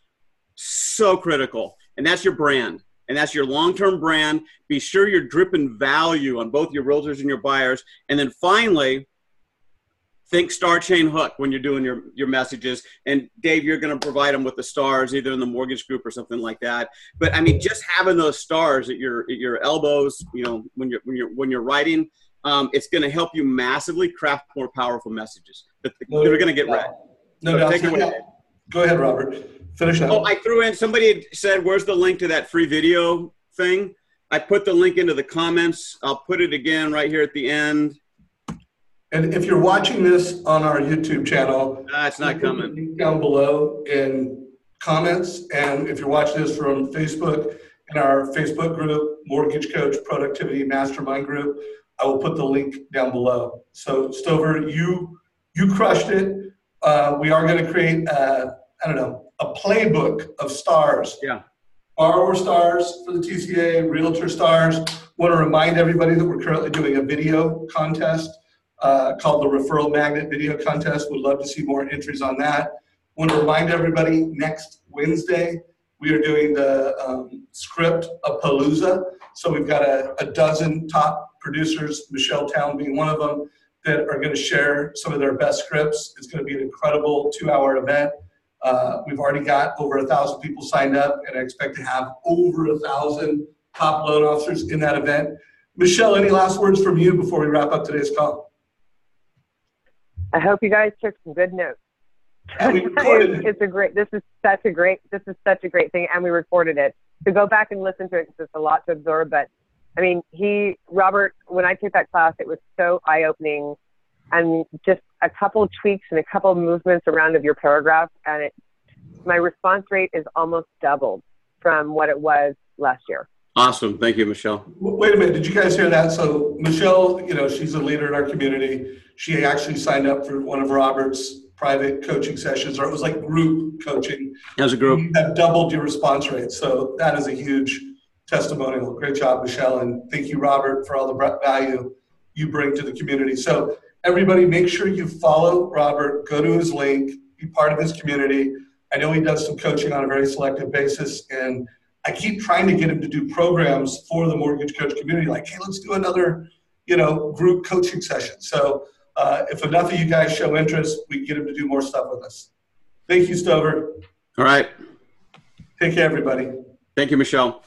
So critical. And that's your brand. And that's your long-term brand. Be sure you're dripping value on both your realtors and your buyers. And then finally, think star chain hook when you're doing your messages. And Dave, you're going to provide them with the stars, either in the mortgage group or something like that. But I mean, just having those stars at your elbows, you know, when you're writing, it's going to help you massively craft more powerful messages that are going to get read. No doubt. Go ahead, Robert. Finish up. Oh, I threw in, somebody had said, where's the link to that free video thing? I put the link into the comments. I'll put it again right here at the end. And if you're watching this on our YouTube channel, it's not coming. Down below in comments. And if you're watching this from Facebook, in our Facebook group, Mortgage Coach Productivity Mastermind group, I will put the link down below. So Stover, you crushed it. We are going to create, a playbook of stars. Yeah. Borrower stars for the TCA, realtor stars. Want to remind everybody that we're currently doing a video contest called the Referral Magnet Video Contest. Would love to see more entries on that. Want to remind everybody, next Wednesday, we are doing the script of Palooza. So we've got a dozen top producers, Michelle Town being one of them, that are going to share some of their best scripts. It's going to be an incredible 2-hour event. We've already got over 1,000 people signed up, and I expect to have over 1,000 top loan officers in that event. Michelle, any last words from you before we wrap up today's call? I hope you guys took some good notes. This is such a great thing, and we recorded it. To go back and listen to it, it's a lot to absorb. But I mean, Robert, when I took that class, it was so eye-opening, and just a couple tweaks and a couple movements around of your paragraph, and my response rate is almost doubled from what it was last year. Awesome. Thank you, Michelle. Wait a minute. Did you guys hear that? So Michelle, she's a leader in our community. She actually signed up for one of Robert's private coaching sessions, or it was like group coaching. As a group. You have doubled your response rate. So that is a huge testimonial. Great job, Michelle. And thank you, Robert, for all the value you bring to the community. So everybody, make sure you follow Robert, go to his link, be part of his community. I know he does some coaching on a very selective basis, and I keep trying to get him to do programs for the Mortgage Coach community, like, hey, let's do another, group coaching session. So if enough of you guys show interest, we can get him to do more stuff with us. Thank you, Stover. All right. Take care, everybody. Thank you, Michelle.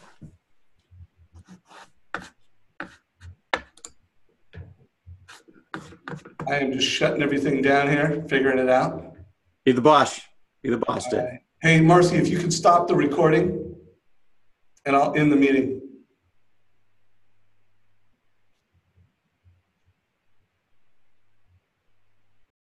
I am just shutting everything down here, figuring it out. Be the boss. Be the boss, Dave. Right. Hey, Marcy, if you could stop the recording, and I'll end the meeting.